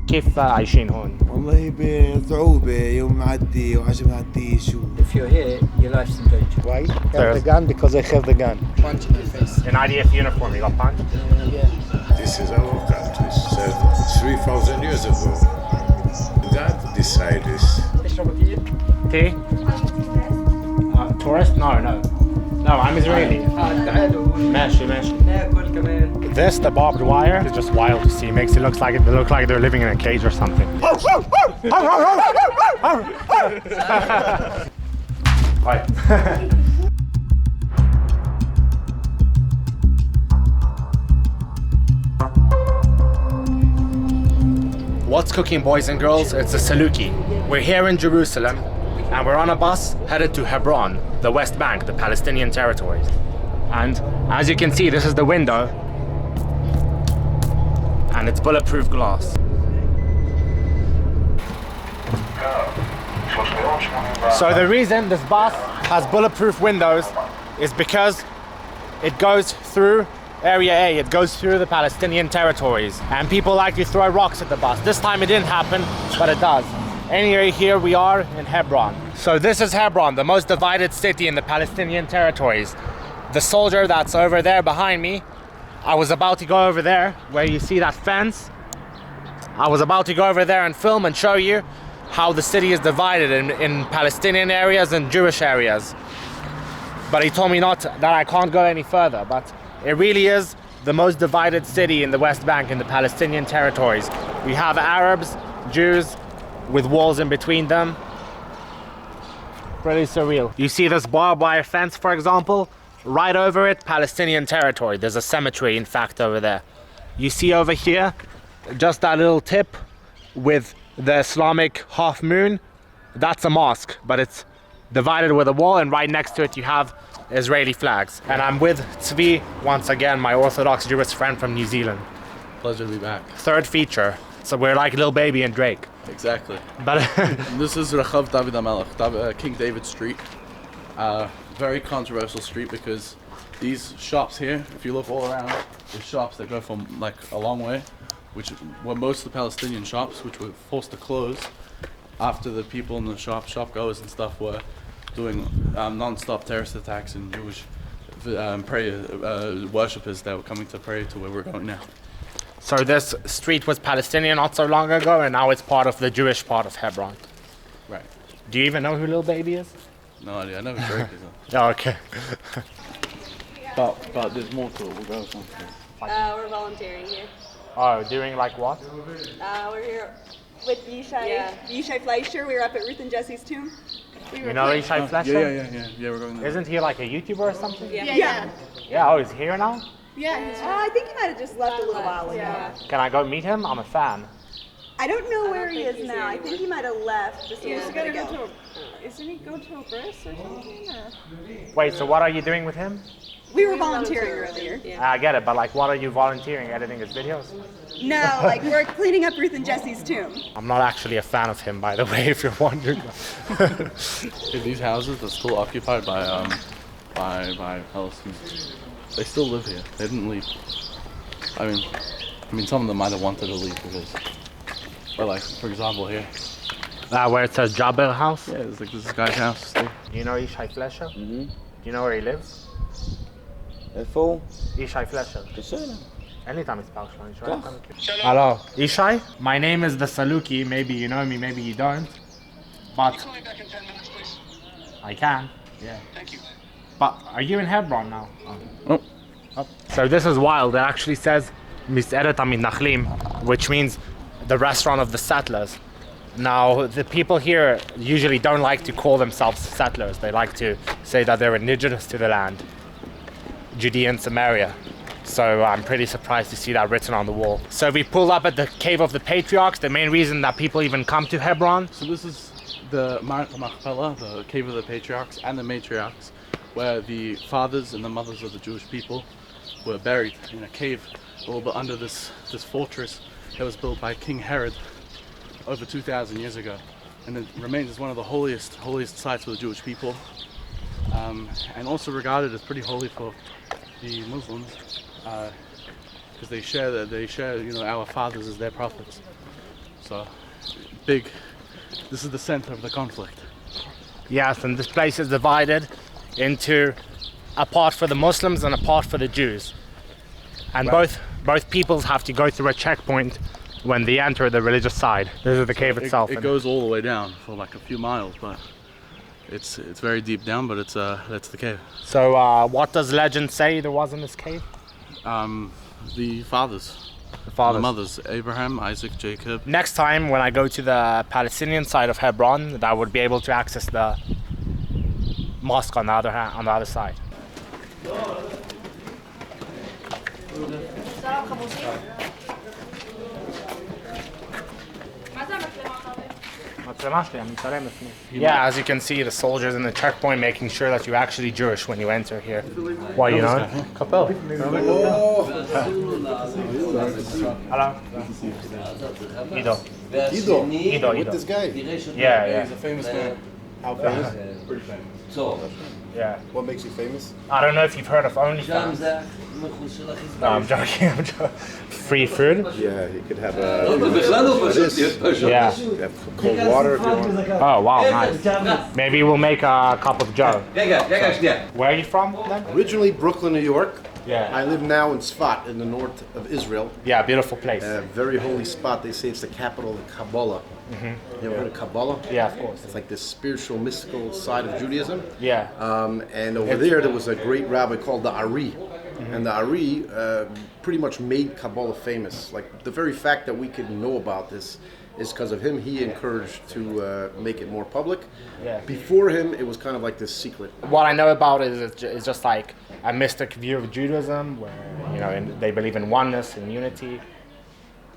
كيف عايشين هون؟ والله بصعوبة يوم معدي وعشان معديش If you're here, your life's in danger. Why? Have the gun because I have the gun. Punch in the face. In IDF uniform, you got punched? Yeah. This is our country, said 3,000 years ago. God decided this. Tea? Tourist? No. No, I'm Israeli. ماشي. ناكل كمان. This, the barbed wire, is just wild to see. Makes it look like they're living in a cage or something. Right. What's cooking, boys and girls? It's a Salukie. We're here in Jerusalem, and we're on a bus headed to Hebron, the West Bank, the Palestinian territories. And as you can see, this is the window, and it's bulletproof glass. So the reason this bus has bulletproof windows is because it goes through Area A, it goes through the Palestinian territories, and people like to throw rocks at the bus. This time it didn't happen, but it does. Anyway, here we are in Hebron. So this is Hebron, the most divided city in the Palestinian territories. The soldier that's over there behind me, I was about to go over there where you see that fence. I was about to go over there and film and show you how the city is divided in Palestinian areas and Jewish areas. But he told me that I can't go any further. But it really is the most divided city in the West Bank, in the Palestinian territories. We have Arabs, Jews, with walls in between them. Pretty surreal. You see this barbed wire fence, for example? Right over it, Palestinian territory. There's a cemetery, in fact, over there. You see over here, just that little tip with the Islamic half moon. That's a mosque, but it's divided with a wall, and right next to it you have Israeli flags. And I'm with Tzvi, once again, my Orthodox Jewish friend from New Zealand. Pleasure to be back. Third feature. So we're like Lil Baby and Drake. Exactly. But This is Rechav David HaMelech, King David Street. Very controversial street because these shops here, if you look all around, there's shops that go from like a long way, which were most of the Palestinian shops, which were forced to close after the people in the shopgoers and stuff were doing non-stop terrorist attacks and Jewish worshippers that were coming to pray to where we're going now. so this street was Palestinian not so long ago, and now it's part of the Jewish part of Hebron. Right. Do you even know who Lil Baby is? No idea. I know who Drake is. Oh, okay. But there's more to it. We'll go something. We're volunteering here. Oh, doing like what? We're here with Yishai Fleischer. We were up at Ruth and Jesse's tomb. You know Yishai Fletcher? Yeah, we're going there. Isn't he like a YouTuber or something? Yeah. Yeah, oh, he's here now? I think he might have just left a little while ago. Yeah. Can I go meet him? I'm a fan. I don't know where he is now. I think he might have left just a little bit ago. Isn't he go to a bris or something? Or? Wait, so what are you doing with him? We were volunteering earlier. I get it, but like what are you volunteering, editing his videos? No, like we're cleaning up Ruth and Jesse's tomb. I'm not actually a fan of him, by the way, if you're wondering. These houses are still occupied by Palestinians. They still live here. They didn't leave. I mean, some of them might have wanted to leave because, but like, for example, here. Where it says Jabir House? Yeah, it's like this guy's house still. You know Yishai Fletcher? Mm-hmm. Do you know where he lives? איפה? Yishai Fletcher. בסדר. Anytime it's Palestine. Hello. Yishai? My name is the Salukie. Maybe you know me, maybe you don't. But Can you call me back in 10 minutes, please? I can. Yeah. Thank you. But are you in Hebron now? Oh. So this is wild. It actually says Mis'eret HaMitnachlim, which means the restaurant of the settlers. Now, the people here usually don't like to call themselves settlers. They like to say that they're indigenous to the land, Judea and Samaria. So I'm pretty surprised to see that written on the wall. So we pulled up at the Cave of the Patriarchs, the main reason that people even come to Hebron. So this is the Mount Machpelah, the Cave of the Patriarchs and the Matriarchs, where the fathers and the mothers of the Jewish people were buried in a cave a little bit under this fortress that was built by King Herod over 2,000 years ago, and it remains as one of the holiest sites for the Jewish people, and also regarded as pretty holy for the Muslims, because they share our fathers as their prophets. So big. This is the center of the conflict. Yes, and this place is divided into a part for the Muslims and a part for the Jews. And both peoples have to go through a checkpoint when they enter the religious side. This is the cave itself. It goes all the way down for like a few miles, but it's very deep down. But that's the cave. So what does legend say there was in this cave? The fathers. The fathers. The mothers, Abraham, Isaac, Jacob. Next time when I go to the Palestinian side of Hebron, I would be able to access the mosque on the other side. Yeah, as you can see, the soldiers in the checkpoint making sure that you're actually Jewish when you enter here. Why, you know? Hello. Ido. With this guy. Yeah. He's a famous man. How famous? Pretty famous. Yeah. What makes you famous? I don't know if you've heard of OnlyFans. No, I'm joking. Free food? Yeah, you could have a. Yeah. You have cold water if you want. Oh, wow, nice. Maybe we'll make a cup of Joe. Where are you from then? Originally Brooklyn, New York. Yeah. I live now in Sfat in the north of Israel. Yeah, beautiful place. A very holy spot. They say it's the capital of Kabbalah. You ever heard of Kabbalah? Yeah, of course. It's like this spiritual, mystical side of Judaism. Yeah. And over there was a great rabbi called the Ari. And the Ari pretty much made Kabbalah famous. Like the very fact that we could know about this is because of him. He encouraged to make it more public. Yeah. Before him, it was kind of like this secret. What I know about it is it's just like a mystic view of Judaism where, you know, they believe in oneness and unity,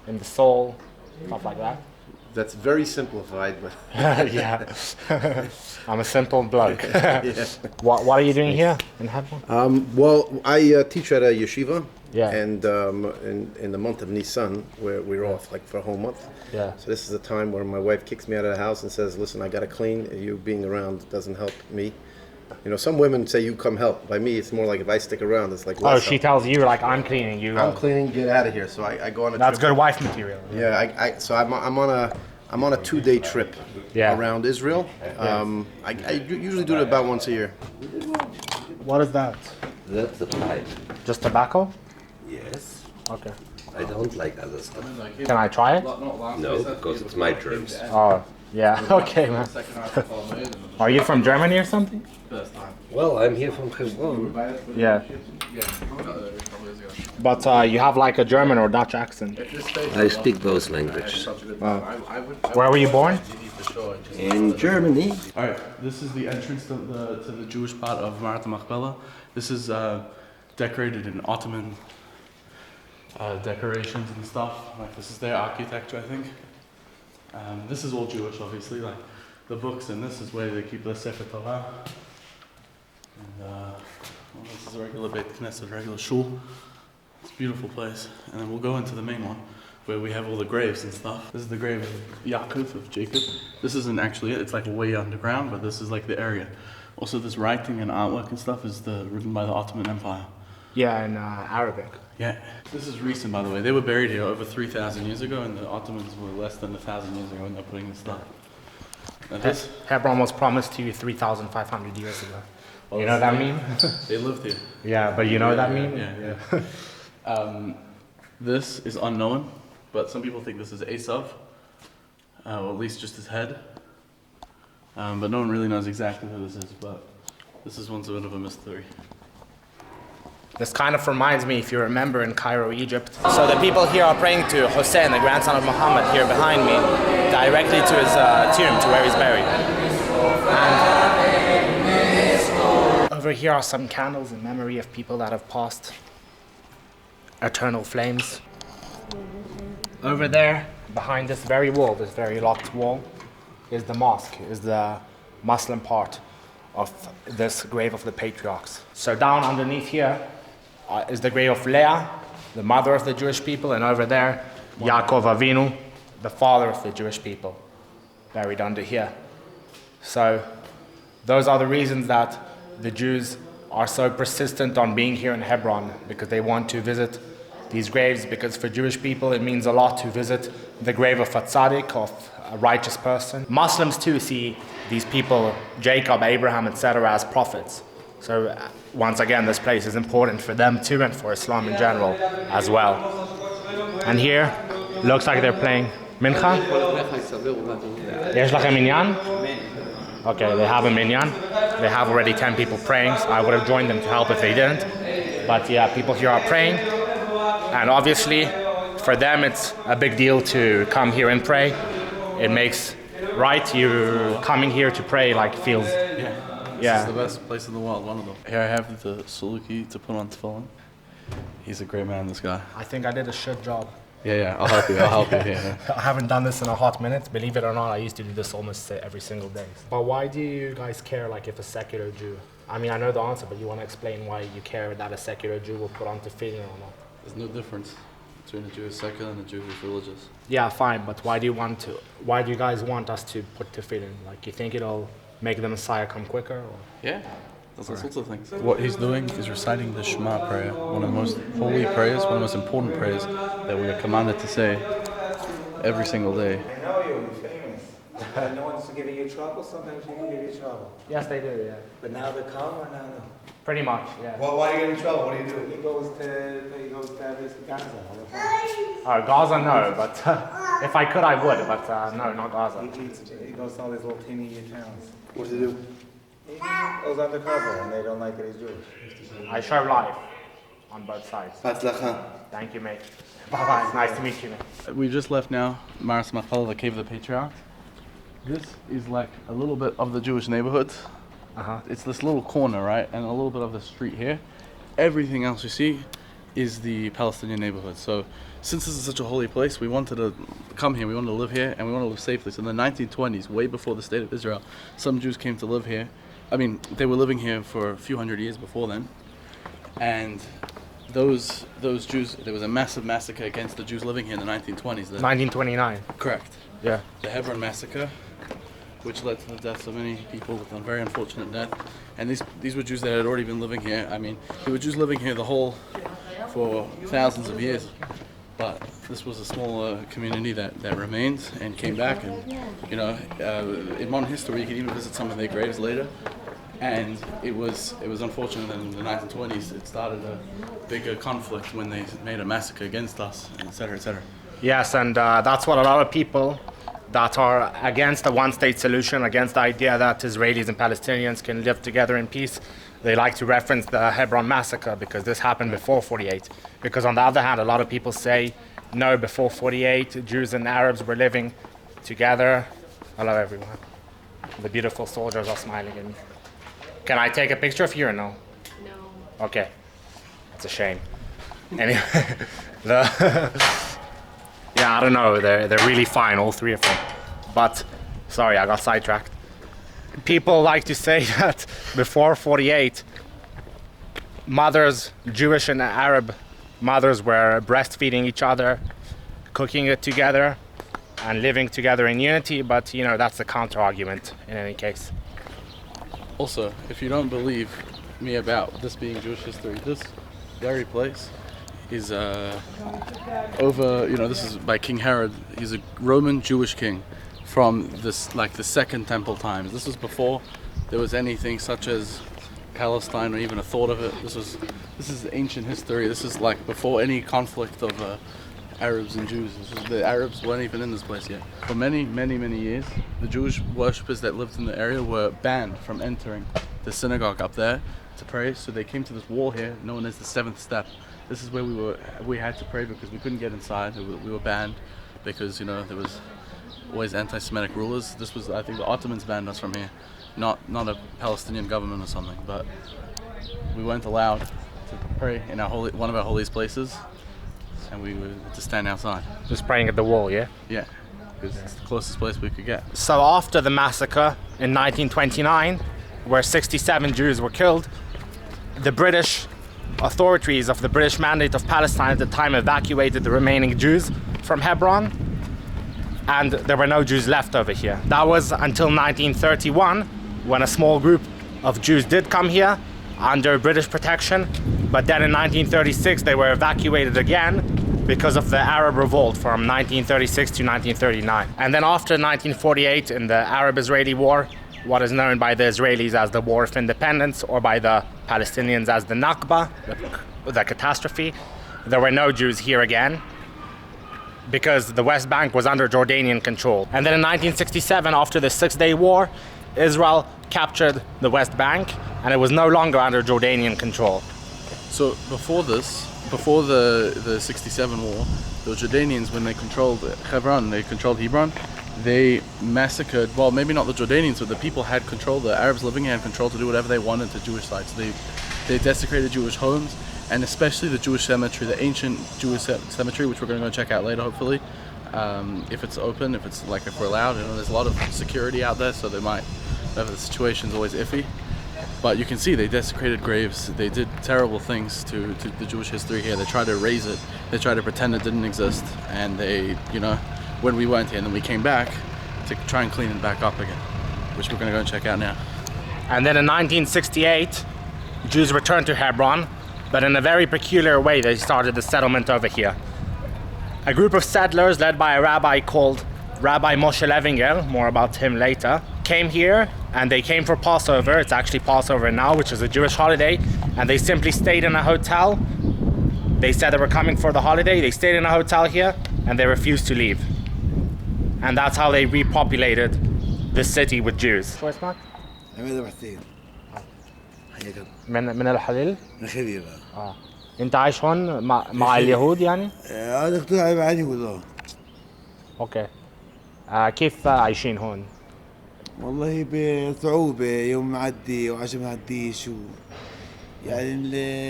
in the soul, stuff like that. That's very simplified, but Yeah. I'm a simple bloke. What are you doing here in Hebron? well, I teach at a yeshiva. Yeah. And in the month of Nisan, where we're off like for a whole month. Yeah. So this is the time where my wife kicks me out of the house and says, "Listen, I gotta clean. You being around doesn't help me." You know, some women say you come help. By me, it's more like if I stick around, it's like. Oh, she tells you like I'm cleaning. You. I'm cleaning. Get out of here. So I go on a. That's trip. good wife material. Yeah. So I'm on a 2-day trip. Yeah. Around Israel. I usually do it about once a year. What is that? That's the pipe. Just tobacco? Yes. Okay. I don't like other stuff. Can I try it? No, because it's my germs. Oh, yeah. Okay, man. Are you from Germany or something? Well, I'm here from Hebron. Yeah. But you have like a German or Dutch accent. I speak both languages. Where were you born? In Germany. All right, this is the entrance to the Jewish part of Marat Machpelah. This is decorated in Ottoman decorations and stuff. Like this is their architecture, I think. This is all Jewish, obviously. Like the books, and this is where they keep the Sefer Torah. And well, this is a regular Beit Knesset, regular shul. It's a beautiful place. And then we'll go into the main one, where we have all the graves and stuff. This is the grave of Yaakov, of Jacob. This isn't actually it, it's like way underground, but this is like the area. Also this writing and artwork and stuff is written by the Ottoman Empire. Yeah, in Arabic. Yeah. This is recent, by the way. They were buried here over 3,000 years ago, and the Ottomans were less than 1,000 years ago when they were putting this stuff. Now this, Hebron was promised to you 3,500 years ago. well, You know what that mean? they lived here. Yeah, but you know what that mean? Yeah. This is unknown, but some people think this is Esav, or at least just his head. But no one really knows exactly who this is, but this is once a bit of a mystery. This kind of reminds me, if you remember, in Cairo, Egypt. So the people here are praying to Hussein, the grandson of Muhammad, here behind me, directly to his tomb, to where he's buried. And over here are some candles in memory of people that have passed. Eternal flames. Over there, behind this very wall, this very locked wall, is the mosque, is the Muslim part of this grave of the patriarchs. So down underneath here is the grave of Leah, the mother of the Jewish people, and over there, Yaakov Avinu, the father of the Jewish people, buried under here. So those are the reasons that the Jews are so persistent on being here in Hebron, because they want to visit these graves because for Jewish people it means a lot to visit the grave of a tzaddik, of a righteous person. Muslims too see these people, Jacob, Abraham, etc., as prophets. So once again, this place is important for them too and for Islam in general as well. And here, looks like they're playing mincha. יש לכם מניין? Okay, they have a minyan. They have already 10 people praying, so I would have joined them to help if they didn't. But yeah, people here are praying. And obviously, for them, it's a big deal to come here and pray. It makes, right, you coming here to pray like feels... This is the best place in the world, one of them. Here I have the Salukie to put on tefillin. He's a great man, this guy. I think I did a shit job. Yeah, I'll help you, yeah. I haven't done this in a hot minute. Believe it or not, I used to do this almost every single day. But why do you guys care, like, if a secular Jew... I mean, I know the answer, but you want to explain why you care that a secular Jew will put on tefillin or not? There's no difference between a Jew who's secular and a Jew who's religious. Yeah, fine, but why do you guys want us to put tefillin? Like, you think it'll make the Messiah come quicker? Or? Yeah. There's all sorts of things. What he's doing is reciting the Shema prayer, one of the most holy prayers, one of the most important prayers that we are commanded to say every single day. I know you're famous. No one's giving you trouble. Sometimes you can give you trouble. Yes, they do, yeah. But now they're calm or now no? Pretty much, yeah. Well, why do you get in trouble? What do you do? He goes to visit Gaza all the time. Gaza, no, but if I could, I would, but no, not Gaza. He goes to all these little teeny towns. What does he do? He goes undercover and they don't like that he's Jewish. I show life on both sides. Thank you, mate. Bye-bye. Nice to meet you, mate. We just left now Maras Machpelah, the Cave of the Patriarchs. This is like a little bit of the Jewish neighborhoods. It's this little corner, right? And a little bit of the street here. Everything else you see is the Palestinian neighborhood. So since this is such a holy place, we wanted to come here, we wanted to live here, and we want to live safely. So in the 1920s, way before the state of Israel, some Jews came to live here. I mean, they were living here for a few hundred years before then. And those Jews, there was a massive massacre against the Jews living here in the 1920s. 1929. Correct. Yeah. The Hebron massacre, which led to the deaths of many people with a very unfortunate death. And these were Jews that had already been living here. I mean, there were Jews living here for thousands of years. But this was a small community that remained and came back. And, you know, in modern history, you can even visit some of their graves later. And it was unfortunate that in the 1920s, it started a bigger conflict when they made a massacre against us, et cetera, et cetera. Yes, and that's what a lot of people that are against the one-state solution, against the idea that Israelis and Palestinians can live together in peace, they like to reference the Hebron massacre because this happened before 48. Because on the other hand, a lot of people say, no, before 48, Jews and Arabs were living together. Hello, everyone. The beautiful soldiers are smiling at me. Can I take a picture of you or no? No. Okay. That's a shame. Anyway, yeah, I don't know. They're really fine, all three of them. But, sorry, I got sidetracked. People like to say that before 48, mothers, Jewish and Arab mothers, were breastfeeding each other, cooking it together, and living together in unity. But, you know, that's the counter-argument in any case. Also, if you don't believe me about this being Jewish history, this very place is this is by King Herod. He's a Roman Jewish king from this, like, the Second Temple times. This was before there was anything such as Palestine or even a thought of it. This is ancient history. This is like before any conflict of Arabs and Jews. The Arabs weren't even in this place yet. For many, many, many years, the Jewish worshippers that lived in the area were banned from entering the synagogue up there to pray. So they came to this wall here, known as the seventh step. This is where we had to pray because we couldn't get inside. We were banned because, you know, there was always anti-Semitic rulers. This was, I think, the Ottomans banned us from here, not a Palestinian government or something. But we weren't allowed to pray in one of our holiest places, and we were to stand outside. Just praying at the wall, yeah? Yeah, because it's the closest place we could get. So after the massacre in 1929, where 67 Jews were killed, the British authorities of the British Mandate of Palestine at the time evacuated the remaining Jews from Hebron, and there were no Jews left over here. That was until 1931, when a small group of Jews did come here under British protection, But then in 1936 they were evacuated again because of the Arab revolt from 1936 to 1939. And then after 1948 in the Arab-Israeli War, what is known by the Israelis as the War of Independence or by the Palestinians as the Nakba, the catastrophe, there were no Jews here again because the West Bank was under Jordanian control. And then in 1967, after the Six-Day War, Israel captured the West Bank and it was no longer under Jordanian control. So before the 67 war, the Jordanians, when they controlled Hebron, they massacred, well, maybe not the Jordanians, but the people had control, the Arabs living here had control to do whatever they wanted to Jewish sites. They desecrated Jewish homes, and especially the Jewish cemetery, the ancient Jewish cemetery, which we're going to go check out later, hopefully. If it's open, if we're allowed, there's a lot of security out there, so they might, the situation's always iffy. But you can see they desecrated graves. They did terrible things to the Jewish history here. They tried to erase it. They tried to pretend it didn't exist. And they, when we went here and then we came back to try and clean it back up again, which we're going to go and check out now. And then in 1968, Jews returned to Hebron, but in a very peculiar way, they started the settlement over here. A group of settlers led by a rabbi called Rabbi Moshe Levinger, more about him later, came here and they came for Passover. It's actually Passover now, which is a Jewish holiday, and they simply stayed in a hotel. They said they were coming for the holiday. They stayed in a hotel here and they refused to leave. And that's how they repopulated the city with Jews. شو اسمك؟ عماد حسين. حياك من الخليل؟ من الخليل. انت عايش هون مع اليهود يعني؟ هذا اقتنع مع اليهود. اوكي. كيف عايشين هون؟ والله بصعوبة، يوم معدي وعشان ما عديش يعني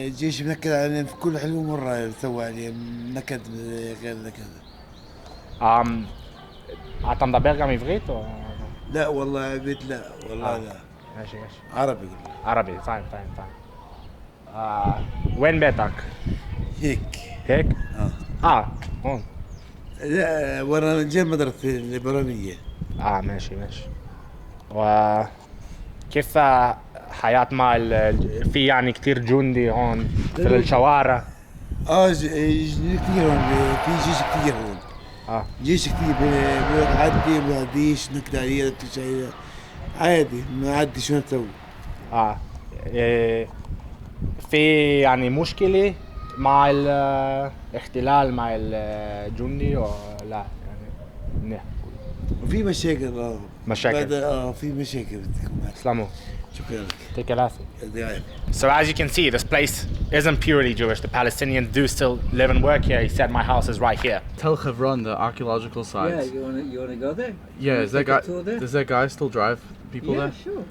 الجيش منكد علينا في كل حلو مرة سوى عليه نكد غير نكد. אתה מדבר גם עברית או? لا والله عبيد لا والله لا. ماشي. عربي. عربي فاهم. وين بيتك؟ هيك؟ هون. لا ورا جنب مدرسة الليبرالية. ماشي. وكيف حياة مع في يعني كتير جندي هون في الشوارع؟ كتير هون، في جيش كتير هون. جيش كتير بيعدي بيعديش نكد عليه عادي بنعدي شو نسوي. في يعني مشكلة مع الاحتلال مع الجندي ولا يعني منيح؟ وفي مشاكل في مشاكل. سلامو. شكرا لك. Take a lesson. So as you can see, this place isn't purely Jewish. The Palestinians do still live and work here. He said my house is right here. Tel Hebron, the archaeological sites. Yeah, you wanna go there? Yeah, does that guy still drive people there? Yeah, sure.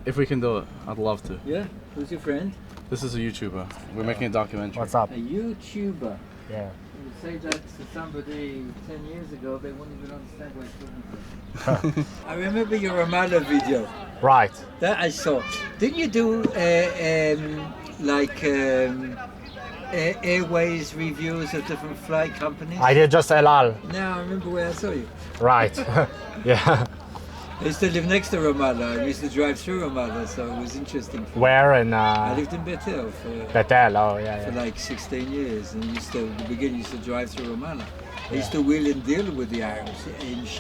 If we can do it, I'd love to. Yeah, who's your friend? This is a YouTuber. We're making a documentary. What's up? A YouTuber. Yeah. You say that to somebody 10 years ago, they wouldn't even understand what you're talking about. I remember your Ramallah video. Right. That I saw. Didn't you do airways reviews of different flight companies? I did just El Al. No, I remember where I saw you. Right. Yeah. I used to live next to Ramallah. I used to drive through Ramallah, so it was interesting. Where in? I lived in Bethel for like 16 years, and at the beginning used to drive through Ramallah. I used to wheel and deal with the Arabs.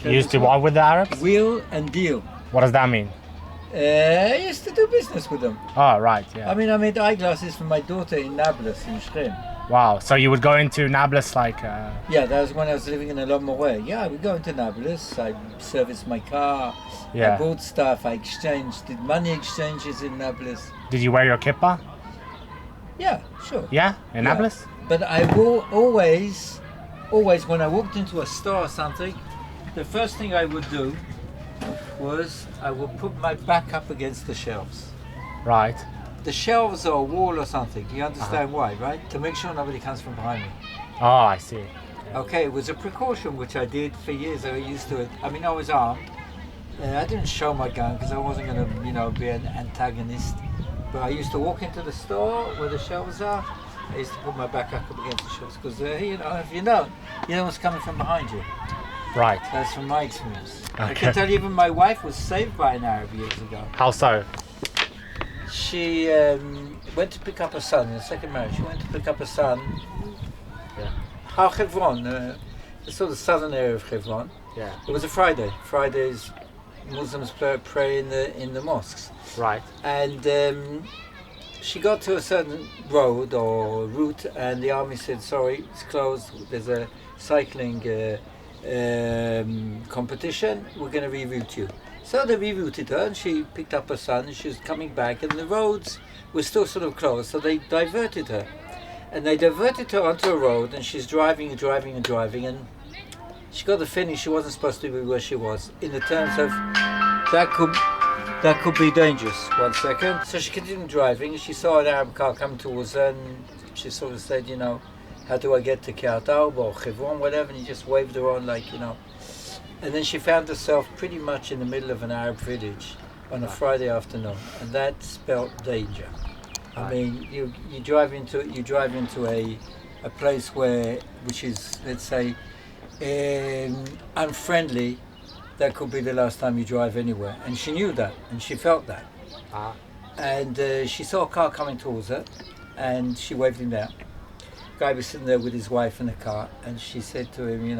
You used to what with the Arabs? Wheel and deal. What does that mean? I used to do business with them. Oh, right, yeah. I mean, I made eyeglasses for my daughter in Nablus, in Shrem. Wow, so you would go into Nablus like... Yeah, that was when I was living in a long way. Yeah, I would go into Nablus, I serviced my car, I bought stuff, I exchanged, did money exchanges in Nablus. Did you wear your kippah? Yeah, sure. Yeah, in Nablus? But I will always when I walked into a store or something, the first thing I would do was I would put my back up against the shelves. Right. The shelves or a wall or something, you understand why, right? To make sure nobody comes from behind me. Oh, I see. Okay, it was a precaution which I did for years. I used to it. I mean, I was armed. I didn't show my gun because I wasn't going to, be an antagonist. But I used to walk into the store where the shelves are. I used to put my back up against the shelves because, if you know what's coming from behind you. Right. That's from my experience. Okay. I can tell you, even my wife was saved by an Arab years ago. How so? she went to pick up her son in the second marriage. She went to pick up her son. Yeah. How Hebron, the sort of southern area of Hebron. Yeah. It was a Friday. Fridays, Muslims pray in the mosques. Right. And she got to a certain road or route, and the army said, "Sorry, it's closed. There's a cycling competition. We're going to reroute you." So they rerouted her, and she picked up her son, and she was coming back, and the roads were still sort of closed, so they diverted her. And they diverted her onto a road, and she's driving, and she got the feeling she wasn't supposed to be where she was, in the terms of that could be dangerous. 1 second. So she continued driving, and she saw an Arab car come towards her, and she sort of said, how do I get to Kiryat Arba or Hebron, whatever, and he just waved her on And then she found herself pretty much in the middle of an Arab village on a Friday afternoon, and that spelled danger. I mean, you drive into a place which is, let's say, unfriendly. That could be the last time you drive anywhere, and she knew that, and she felt that. And she saw a car coming towards her, and she waved him down. The guy was sitting there with his wife in the car, and she said to him,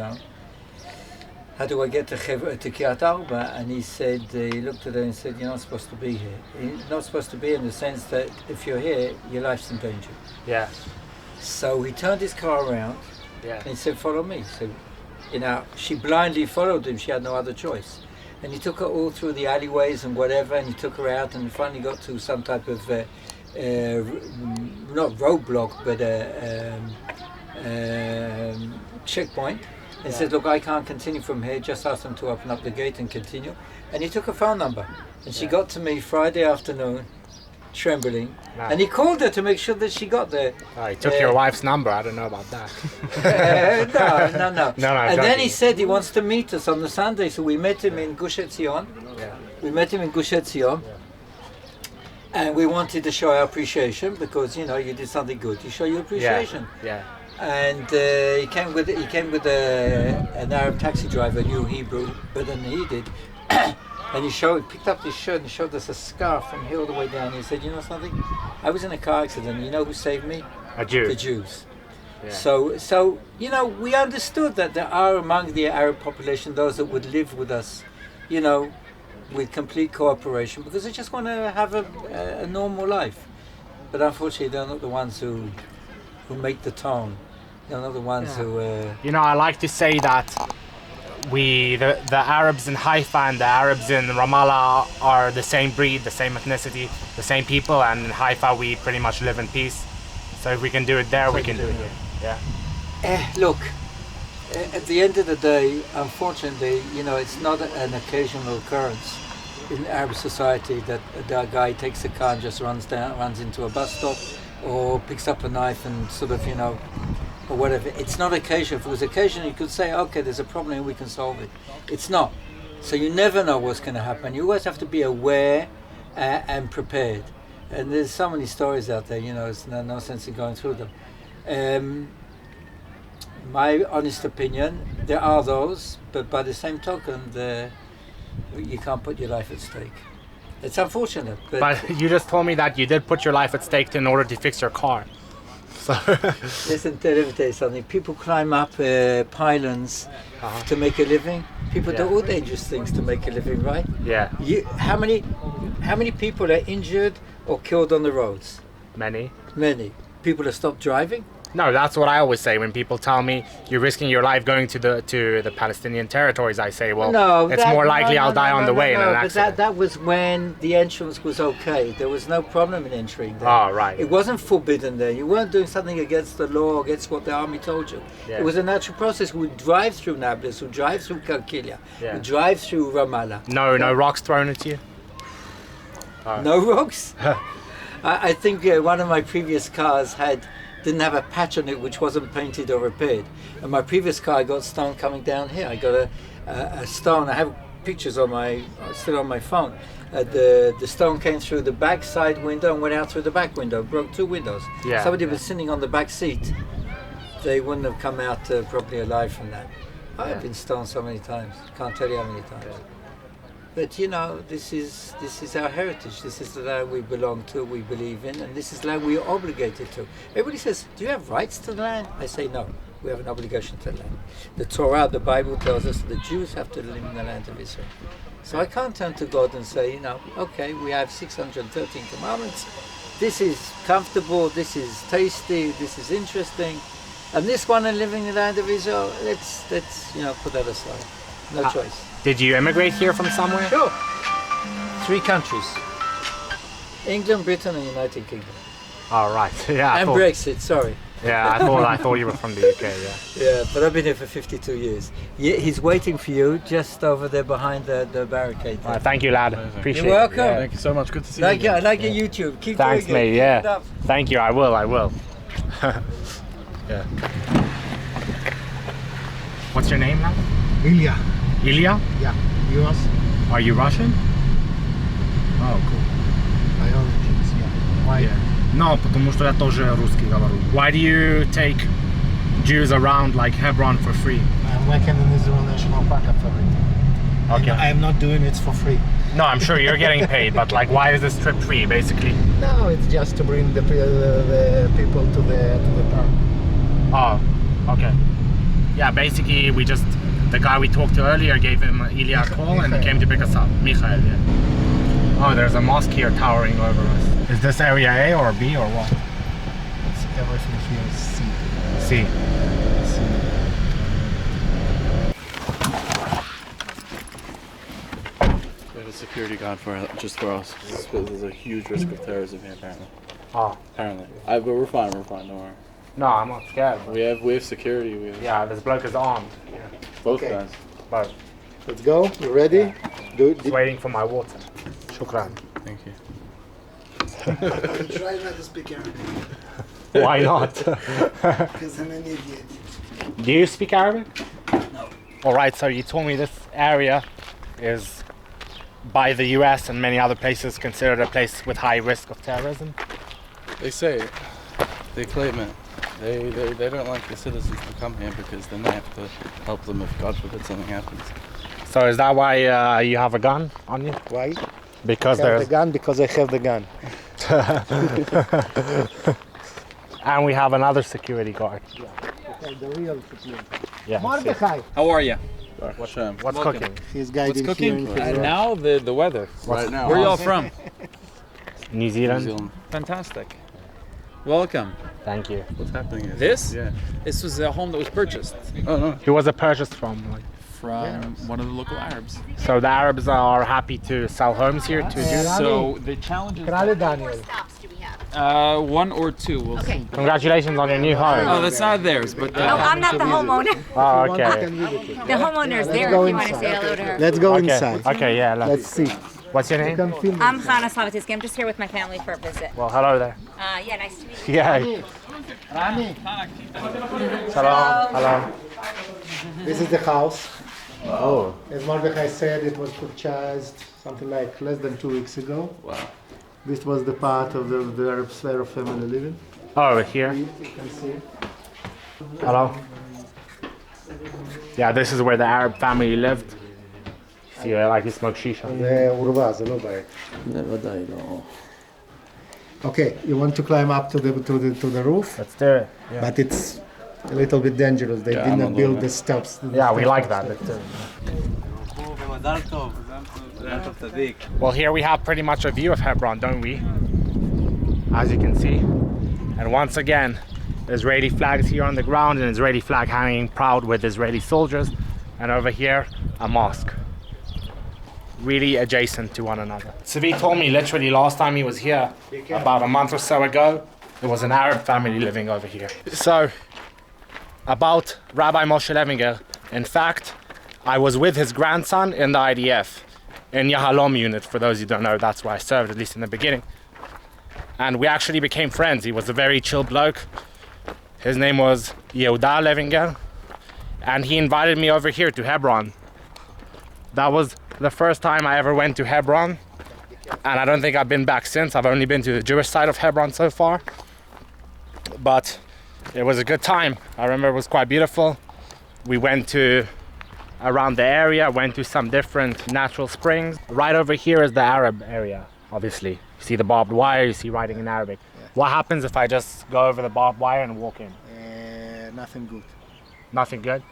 how do I get to Kiryat Arba? And he said, he looked at her and said, you're not supposed to be here. You're not supposed to be in the sense that if you're here, your life's in danger. Yeah. So he turned his car around, and he said, follow me. So, she blindly followed him. She had no other choice. And he took her all through the alleyways and whatever, and he took her out, and finally got to some type of, not roadblock, but checkpoint. And he said, look, I can't continue from here, just ask them to open up the gate and continue. And he took a phone number. And she got to me Friday afternoon, trembling. And he called her to make sure that she got there. He took your wife's number, I don't know about that. No. And then he said he wants to meet us on the Sunday, so we met him in Gush Etzion. We met him in Gush Etzion. And we wanted to show our appreciation because, you did something good. You show your appreciation. Yeah. And he came with an Arab taxi driver, knew Hebrew better than he did, and he picked up his shirt and showed us a scarf from here all the way down. He said, "You know something? I was in a car accident. You know who saved me? A Jew. The Jews." Yeah. So we understood that there are among the Arab population those that would live with us, with complete cooperation because they just want to have a normal life. But unfortunately, they're not the ones who make the tone. They're not the ones who... I like to say that the Arabs in Haifa and the Arabs in Ramallah are the same breed, the same ethnicity, the same people, and in Haifa we pretty much live in peace. So if we can do it there, we can do it here. Yeah. Look, at the end of the day, unfortunately, it's not an occasional occurrence in Arab society that a guy takes a car and just runs into a bus stop or picks up a knife and sort of, or whatever. It's not occasional. If it was occasional, you could say, okay, there's a problem and we can solve it. It's not. So you never know what's going to happen. You always have to be aware and prepared. And there's so many stories out there, it's no sense in going through them. My honest opinion, there are those, but by the same token, you can't put your life at stake. It's unfortunate. But you just told me that you did put your life at stake in order to fix your car. So Listen, let me tell you something. People climb up pylons to make a living. People do all dangerous things to make a living, right? Yeah. How many people are injured or killed on the roads? Many. People have stopped driving? No, that's what I always say when people tell me you're risking your life going to the Palestinian territories. I say, well, it's more likely I'll die on the way in an accident. But that was when the entrance was okay. There was no problem in entering there. Oh, right. It wasn't forbidden there. You weren't doing something against the law, against what the army told you. Yeah. It was a natural process. We'd drive through Nablus, we'd drive through Kalkilia, we'd drive through Ramallah. No rocks thrown at you? No rocks? I think one of my previous cars didn't have a patch on it which wasn't painted or repaired. And my previous car, I got stone coming down here. I got a stone. I have pictures still on my phone. The stone came through the back side window and went out through the back window, broke 2 windows. Yeah, Somebody was sitting on the back seat. They wouldn't have come out properly alive from that. I've been stoned so many times. Can't tell you how many times. But you know, this is our heritage. This is the land we belong to, we believe in, and this is land we are obligated to. Everybody says, do you have rights to the land? I say no. We have an obligation to the land. The Torah, the Bible tells us the Jews have to live in the land of Israel. So I can't turn to God and say, you know, okay, we have 613 commandments. This is comfortable, this is tasty, this is interesting. And this one in living in the land of Israel, let's you know, put that aside. No choice. Did you immigrate here from somewhere? Sure. 3 countries. England, Britain and United Kingdom. Oh, right. Yeah. And Brexit, sorry. Yeah, I thought you were from the UK, yeah. Yeah, but I've been here for 52 years. Yeah, he's waiting for you just over there behind the barricade. Thank you, lad. Appreciate You're welcome. it. Yeah. Thank you so much. Good to see Thank you. I like your YouTube. Keep Thanks, doing mate. it. Yeah. Keep it up. Thank you. I will. Yeah. What's your name now? Ilya. Ilya? Yeah. Yours? Are you Russian? Oh, cool. My origins, yeah. Why? Yeah. No, потому что я тоже русский говорю. Why do you take Jews around like Hebron for free? I'm working in Israel National Park Authority. Okay. I'm not doing it for free. No, I'm sure you're getting paid, but like, why is this trip free, basically? No, it's just to bring the people to the park. Oh, okay. Yeah, basically, the guy we talked to earlier gave him Ilya a call and he came to pick us up. Michael, yeah. Oh, there's a mosque here towering over us. Is this area A or B or what? It's everything here is C. C. We have a security guard just for us. There's a huge risk of terrorism here, apparently. Oh. Apparently. But we're fine, don't worry. No, I'm not scared. We have security. Yeah, this bloke is armed. Yeah. Both guys. Both. Let's go. You ready? Just waiting for my water. Shukran. Thank you. Try not to speak Arabic. Why not? Because I'm an idiot. Do you speak Arabic? No. Alright, so you told me this area is by the US and many other places considered a place with high risk of terrorism. They say, they claim it. They don't like the citizens to come here because then they have to help them if God forbid something happens. So is that why you have a gun on you? Why? Because I have there's the gun because I have the gun. And we have another security guard. Okay, the real security. Yeah. Mordechai. How are you? What's Welcome. cooking? He's guiding What's here cooking? in Hebron. Now the weather. Right now. Where are y'all from? New Zealand. Fantastic. Welcome. Thank you. What's happening is This? Yeah. This was a home that was purchased Oh no. Who was it purchased from? Like, from one of the local Arabs. so the Arabs are happy to sell homes here to Jews? So the challenge is Daniel. one or two. We'll see. Congratulations on your new home. Oh, that's not theirs, but No, I'm not the homeowner. Oh, okay. The homeowner is there if you want to say hello to her. Let's go Okay. inside. Okay, yeah. Let's see. What's your name? I'm Chana Salatiski. I'm just here with my family for a visit. Well, hello there. Yeah, nice to meet you. Yeah. Rami. Hello. Hello. This is the house. Oh. As Mordechai said, it was purchased something like less than 2 weeks ago. Wow. This was the part of the Arab sphere of family living. Oh, here. You can see. Hello. Yeah, this is where the Arab family lived. See, like you smoke shisha. זה עורבה, זה לא בית. ודאי לא. Okay, you want to climb up to the roof? Let's do it. Yeah. But it's a little bit dangerous. They Yeah, did I'm not a build little the steps. Yeah, we like that. Well, here we have pretty much a view of Hebron, don't we? As you can see. And once again, Israeli flags here on the ground, an Israeli flag hanging proud with Israeli soldiers. And over here, a mosque. Really adjacent to one another. Savi told me literally last time he was here, about a month or so ago, there was an Arab family living over here. So, about Rabbi Moshe Levinger, in fact, I was with his grandson in the IDF, in Yahalom unit, for those who don't know, that's where I served, at least in the beginning. And we actually became friends. He was a very chill bloke. His name was Yehuda Levinger, and he invited me over here to Hebron. That was the first time I ever went to Hebron, and I don't think I've been back since. I've only been to the Jewish side of Hebron so far, but it was a good time. I remember it was quite beautiful. We went to around the area, went to some different natural springs. Right over here is the Arab area, obviously. You see the barbed wire, you see writing in Arabic. Yeah. What happens if I just go over the barbed wire and walk in? Nothing good. Nothing good?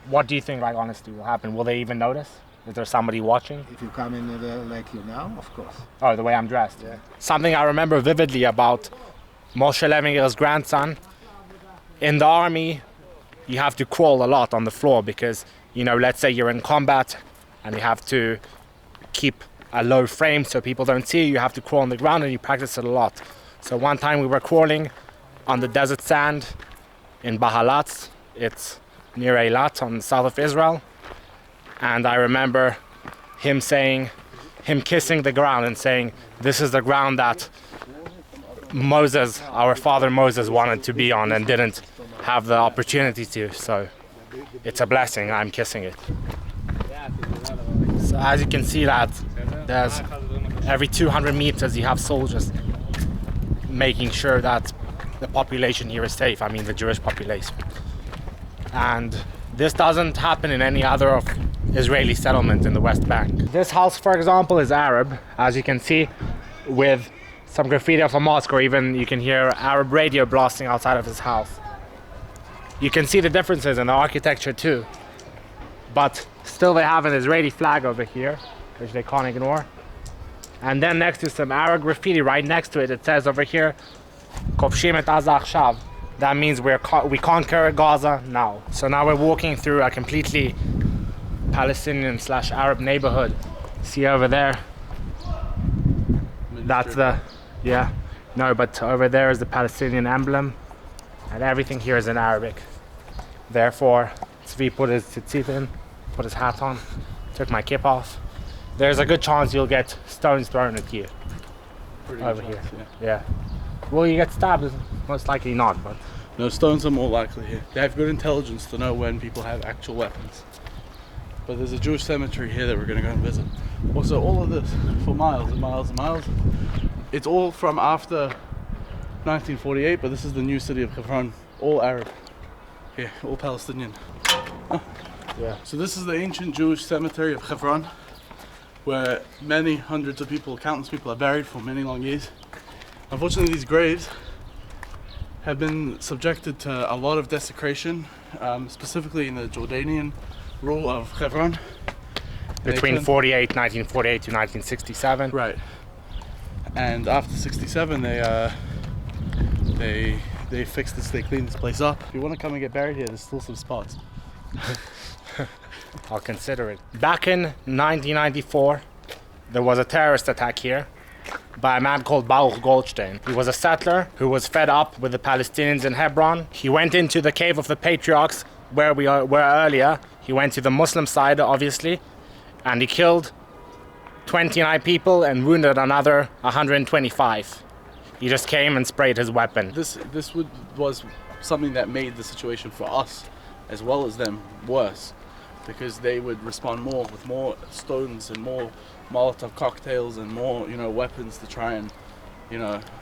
What do you think, like, honestly, will happen? Will they even notice? Is there somebody watching? If you come in like you now, of course. Oh, the way I'm dressed? Yeah. Something I remember vividly about Moshe Levinger's grandson. In the army, you have to crawl a lot on the floor because, you know, let's say you're in combat and you have to keep a low frame so people don't see you. You have to crawl on the ground and you practice it a lot. So one time we were crawling on the desert sand in Bahalat. It's near Eilat on the south of Israel. And I remember him kissing the ground and saying, this is the ground that Moses, our father Moses, wanted to be on and didn't have the opportunity to. So it's a blessing, I'm kissing it. So as you can see that there's every 200 meters you have soldiers making sure that the population here is safe. I mean the Jewish population. And this doesn't happen in any other of Israeli settlement in the West Bank. This house, for example, is Arab, as you can see, with some graffiti of a mosque, or even you can hear Arab radio blasting outside of his house. You can see the differences in the architecture too, but still they have an Israeli flag over here, which they can't ignore. And then next to some Arab graffiti, right next to it, it says over here, Kovshim et Gaza achshav. That means we conquer Gaza now. So now we're walking through a completely Palestinian/Arab neighborhood. See over there? That's the, yeah. No, but over there is the Palestinian emblem. And everything here is in Arabic. Therefore, Tzvi put his tzitzit in, put his hat on, took my kip off. There's a good chance you'll get stones thrown at you. Over here, yeah. Will you get stabbed? Most likely not, but... No, stones are more likely here. They have good intelligence to know when people have actual weapons. But there's a Jewish cemetery here that we're going to go and visit. Also, all of this, for miles and miles and miles, it's all from after 1948, but this is the new city of Hebron, all Arab. Here, all Palestinian. Oh. Yeah. So this is the ancient Jewish cemetery of Hebron, where many hundreds of people, countless people are buried for many long years. Unfortunately, these graves have been subjected to a lot of desecration, specifically in the Jordanian rule of Hebron. Between 1948 to 1967. Right. And after 67, they fixed this, they cleaned this place up. If you want to come and get buried here, there's still some spots. I'll consider it. Back in 1994, there was a terrorist attack here by a man called Baruch Goldstein. He was a settler who was fed up with the Palestinians in Hebron. He went into the cave of the Patriarchs where we were earlier. He went to the Muslim side, obviously, and he killed 29 people and wounded another 125. He just came and sprayed his weapon. This was something that made the situation for us, as well as them, worse, because they would respond more with more stones and more Molotov cocktails and more, weapons to try and,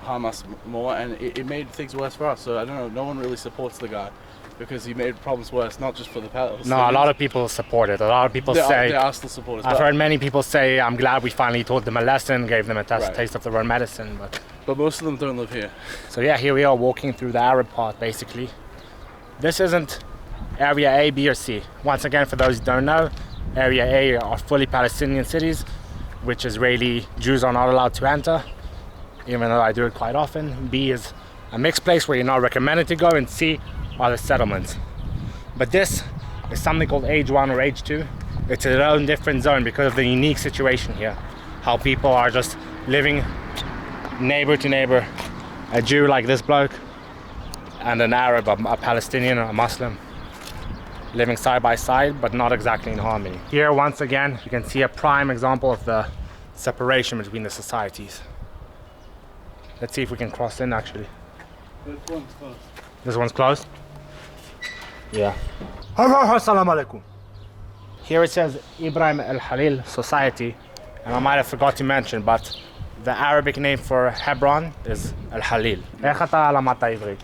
harm us more, and it made things worse for us. So I don't know, no one really supports the guy because he made problems worse, not just for the Palestinians. No, a lot of people support it. A lot of people say... They are still supporters. I've heard many people say, I'm glad we finally taught them a lesson, gave them a taste of their own medicine, but most of them don't live here. So yeah, here we are walking through the Arab part, basically. This isn't Area A, B, or C. Once again, for those who don't know, Area A are fully Palestinian cities, which Israeli Jews are not allowed to enter, even though I do it quite often. B is a mixed place where you're not recommended to go, and C are the settlements. But this is something called Age 1 or Age 2. It's its own different zone because of the unique situation here. How people are just living neighbor to neighbor. A Jew like this bloke, and an Arab, a Palestinian or a Muslim, living side by side, but not exactly in harmony. Here, once again, you can see a prime example of the separation between the societies. Let's see if we can cross in, actually. This one's closed. This one's closed? Yeah. Assalamu alaikum. Here it says Ibrahim Al-Khalil Society, and I might have forgot to mention, but the Arabic name for Hebron is Al-Khalil. איך אתה למדת עברית?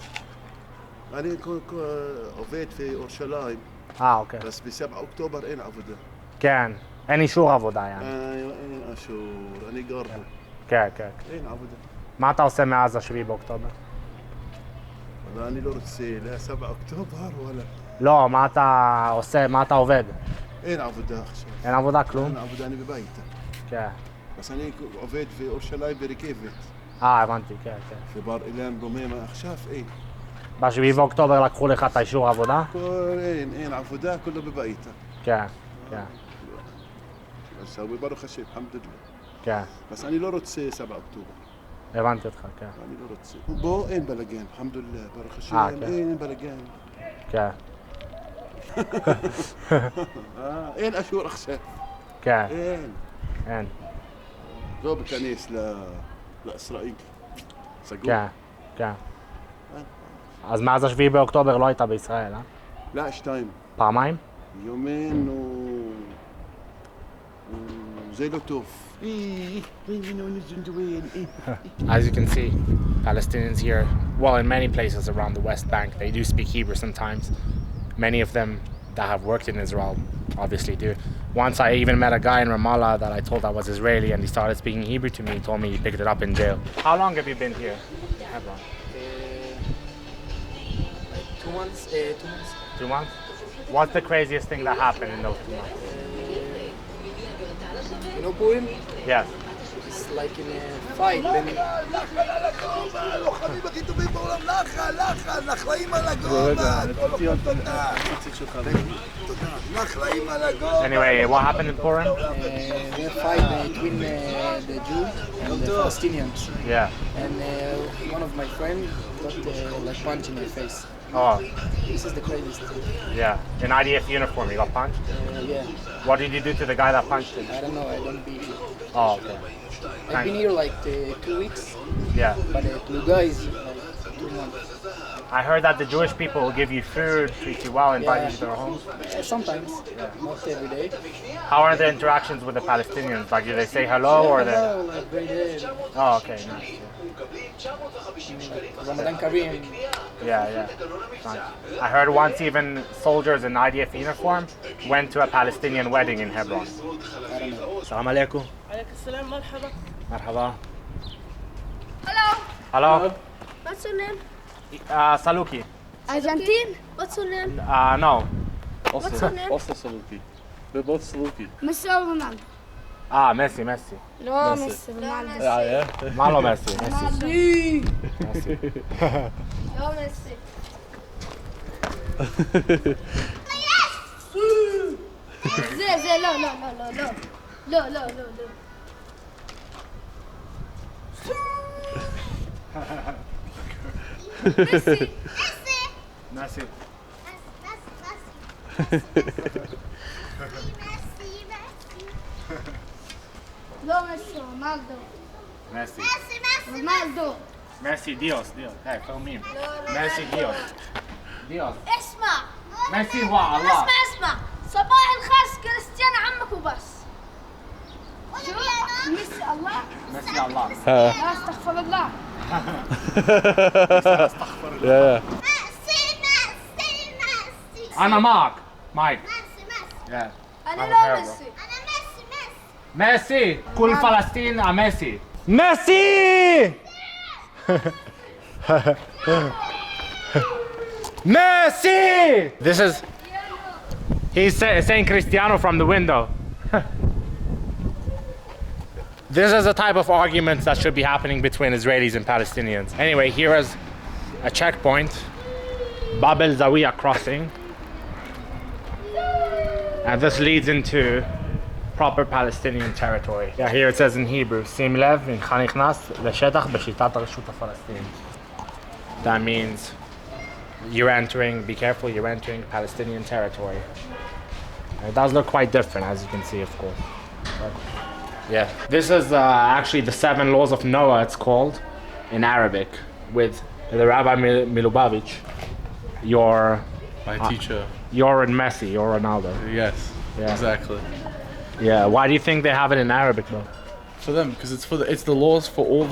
אני עובד في ירושלים. אוקיי. بس ب7 أكتوبر אין עבודה. כן, אין אישור עבודה, יעני. أيوة אין אישור, אני גר פה. כן, כן. אין עבודה. מה אתה עושה מאז 7 באוקטובר? אבל אני לא רוצה, لا 7 أكتوبر ولا. לא, מה אתה עושה, מה אתה עובד? אין עבודה עכשיו. אין עבודה כלום? אין עבודה, אני בבית. כן. בס אני עובד בירושלים ברכבת. הבנתי, כן, כן. בבר אילן רוממה עכשיו אין. ב7 באוקטובר לקחו לך את האישור עבודה? אין עבודה, כולו בבית. כן, כן. بس هو ברוך השם, الحمد لله. כן. בס אני לא רוצה 7 أكتوبر. הבנתי אותך, כן. אני לא רוצה. בוא אין בלגן, الحمد لله, ברוך השם, כן. אין בלגן. כן. אין אישור עכשיו. כן. אין. אין. לא בכנס לישראל. סגור. כן, כן. אז מאז 7 באוקטובר לא היית בישראל, אה? לא, 2. פעמיים? יומين זה לא טוב. As you can see, Palestinians here, well, in many places around the West Bank, they do speak Hebrew sometimes. Many of them that have worked in Israel obviously do. Once I even met a guy in Ramallah that I told I was Israeli, and he started speaking Hebrew to me. He told me he picked it up in jail. How long have you been here? Hebron? Like 2 months. 2 months. 2 months? What's the craziest thing that happened in those 2 months? You know Purim? Yes. It's like in a fight. Anyway, what happened in Purim? There's a fight between the Jews and the Palestinians. Yeah. And one of my friends got like punched in the face. Oh. This is the craziest thing. Yeah. In IDF uniform, you got punched? Yeah. What did you do to the guy that punched him? I don't know. I don't beat him. Oh, okay. I've been here like 2 weeks. Yeah. But the guys like 2 months. I heard that the Jewish people will give you food, treat you well, invite you to their homes. Sometimes, not every day. How are the interactions with the Palestinians? Like, do they say hello or they? Hello, like very good. Oh, okay, nice. Ramadan Kareem. Yeah. Nice. I heard once even soldiers in IDF uniform went to a Palestinian wedding in Hebron. Assalamu alaikum. Alaikum salam, marhaba. Marhaba. Hello. Hello. What's your name? Salukie. Argentine. What's your name? No. What's your name? Also Salukie. We're both Salukie. Messi or Ronaldo? Messi. No, Messi. Ronaldo. Yeah. Malo Messi. Messi. No, Messi. زي لا Messi. No, Messi, Ronaldo. Messi. Ronaldo. Messi, Dios. Hey, film me. Messi, Dios. اسمع. Messi هو الله. اسمع. صباح الخير كريستيانو عمك وبس. شو؟ ميسي الله. Messi Allah. لا استغفر الله. Yeah. أنا معك. Mike. Yeah. أنا لا ميسي. ميسي. كل فلسطين ميسي. ميسي. Messi! This is... He's saying Cristiano from the window. This is the type of arguments that should be happening between Israelis and Palestinians. Anyway, here is a checkpoint. Bab el Zawiya crossing. And this leads into proper Palestinian territory. Yeah, here it says in Hebrew, Sim lev incha nichnas leshetach b'shitat hareshut hafalestinit. That means you're entering, be careful, you're entering Palestinian territory. And it does look quite different, as you can see, of course. But, yeah, this is actually the 7 laws of Noah, it's called, in Arabic, with the Rabbi Milubavitch, my teacher. You're Messi, you're Ronaldo. Yes, yeah. Exactly. Yeah, why do you think they have it in Arabic though? For them, because it's the laws for all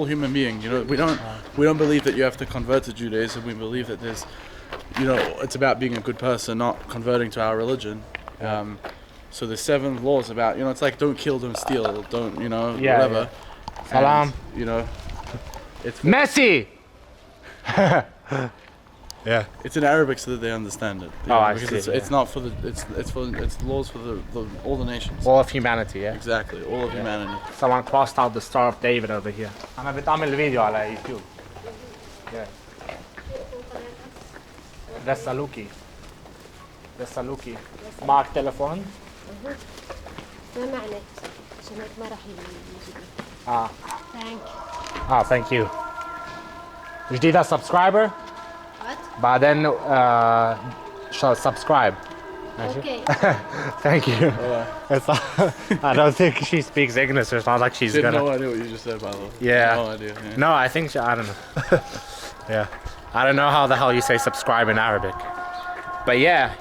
human beings. You know, we don't believe that you have to convert to Judaism. We believe that there's it's about being a good person, not converting to our religion. So the 7 laws about, it's like don't kill, don't steal, don't, whatever. Yeah. Salam. And, it's Messi. Yeah. It's in Arabic so that they understand it. I because see. It's not for the it's laws for all the nations. All of humanity, yeah. Exactly, all of humanity. Someone crossed out the Star of David over here. أنا بتعمل فيديو على YouTube. Yeah. ده Salukie. ده Salukie. معك تلفون؟ ما معنى عشان ما راح يجي. Thank you. جديدة subscriber؟ What? بعدين subscribe. Okay. Thank you. I don't think she speaks English. It's not like she's She had gonna. no idea what you just said, by the way. Yeah. No idea. Yeah. No, I think I don't know. Yeah. I don't know how the hell you say subscribe in Arabic. But yeah,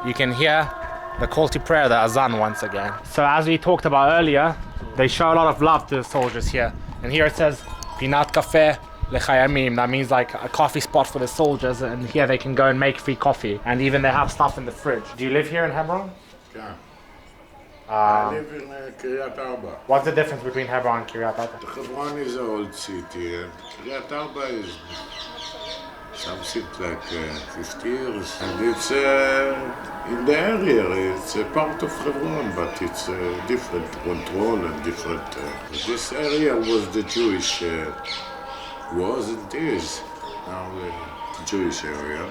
you can hear the call to prayer, the azan once again. So as we talked about earlier, they show a lot of love to the soldiers here. And here it says, Pinat Cafe Lechayamim. That means like a coffee spot for the soldiers, and here they can go and make free coffee. And even they have stuff in the fridge. Do you live here in Hebron? Yeah. I live in Kiryat Arba. What's the difference between Hebron and Kiryat Arba? Hebron is an old city, and Kiryat Arba is something like 50 years. And it's in the area, it's a part of Hebron, but it's different control and different. This area was the Jewish, was and is now the Jewish area.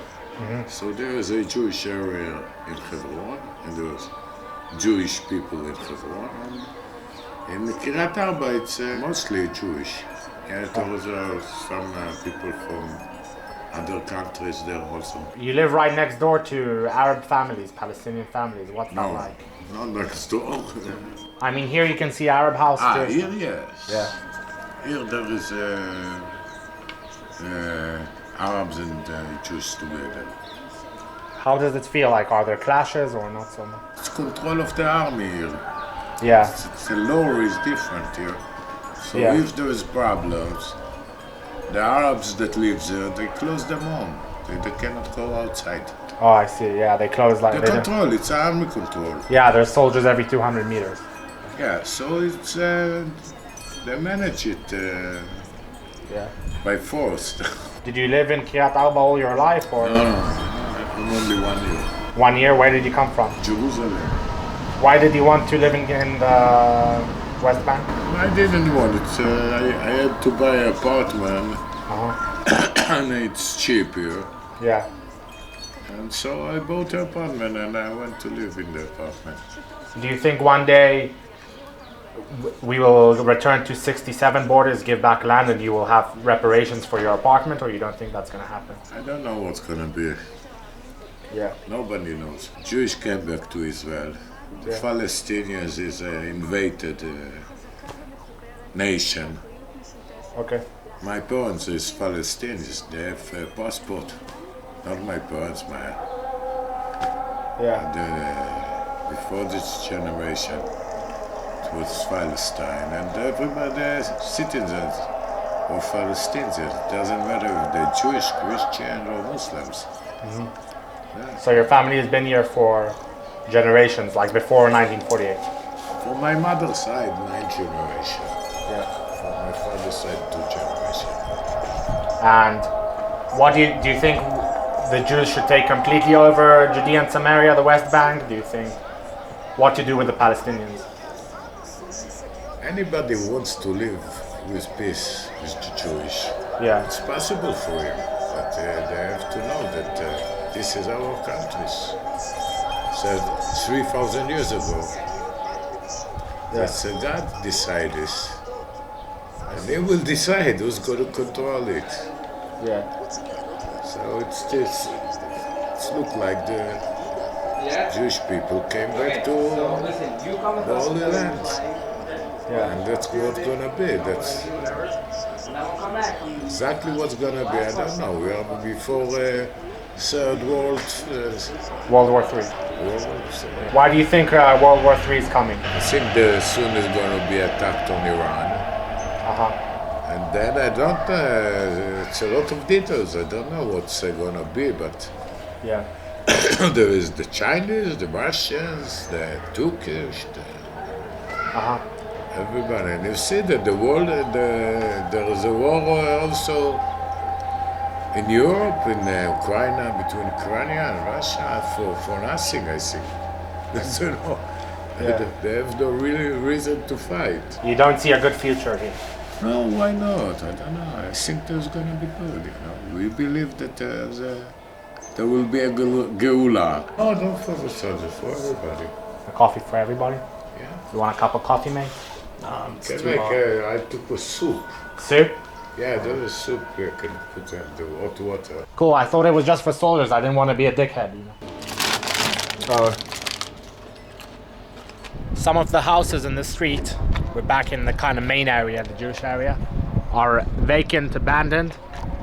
So there is a Jewish area in Hebron, and there's Jewish people in Hebron. In Kiryat Arba, it's mostly Jewish. Yeah, there are some people from other countries there also. You live right next door to Arab families, Palestinian families. What's that like? Not next door. I mean, here you can see Arab houses. Here, yes. Yeah. Here there is Arabs and Jews together. How does it feel like? Are there clashes or not so much? It's control of the army here. Yeah. The law is different here. So Yeah. if there is problems, the Arabs that live there, they close them home. They cannot go outside. Oh, I see. Yeah, they close like. The They don't- control, it's army control. Yeah, there's soldiers every 200 meters. Yeah, so it's they manage it Yeah. by force. Did you live in Kiryat Arba all your life, or? No, only 1 year. 1 year. Where did you come from? Jerusalem. Why did you want to live in the West Bank? I didn't want it. I had to buy an apartment, and it's cheap here. Yeah. And so I bought an apartment, and I went to live in the apartment. Do you think one day we will return to 67 borders, give back land, and you will have reparations for your apartment, or you don't think that's going to happen? I don't know what's gonna be. Yeah. Nobody knows. Jewish came back to Israel. The Yeah. Palestinians is an invaded nation. Okay. My parents is Palestinians. They have a passport. Not my parents, Yeah. Before this generation, it was Palestine, and everybody, citizens of Palestinians. It doesn't matter if they're Jewish, Christian, or Muslims. So your family has been here for generations, like before 1948? For my mother's side, 9 generations. Yeah. For my father's side, 2 generations. And what do you think the Jews should take completely over Judea and Samaria, the West Bank? Do you think what to do with the Palestinians? Anybody who wants to live with peace with the Jewish, Yeah. it's possible for him, but they have to know that this is our country. So 3,000 years ago, that's God decided this, and He will decide who's going to control it. Yeah. So it's look like the Jewish people came back to the Holy Land. Yeah. And that's what's gonna be. That's exactly what's gonna be. I don't know. We are before Third World. World War III. Why do you think World War III is coming? I think soon is gonna be attacked on Iran. And then I don't. It's a lot of details. I don't know what's gonna be, but Yeah. There is the Chinese, the Russians, the Turkish, everybody. And you see that the world, there is a war also in Europe, in Ukraine, between Ukraine and Russia, for nothing, I think. You know, they have no real reason to fight. You don't see a good future here. No, why not? I don't know. I think there's going to be good, you know. We believe that there will be a geula. Oh, no, for the soldiers, for everybody. A coffee for everybody? Yeah. You want a cup of coffee, mate? No, I took a soup. Soup? Yeah, there's a soup you can put in the hot water. Cool, I thought it was just for soldiers. I didn't want to be a dickhead, you know. So, some of the houses in the street, we're back in the kind of main area, the Jewish area, are vacant, abandoned,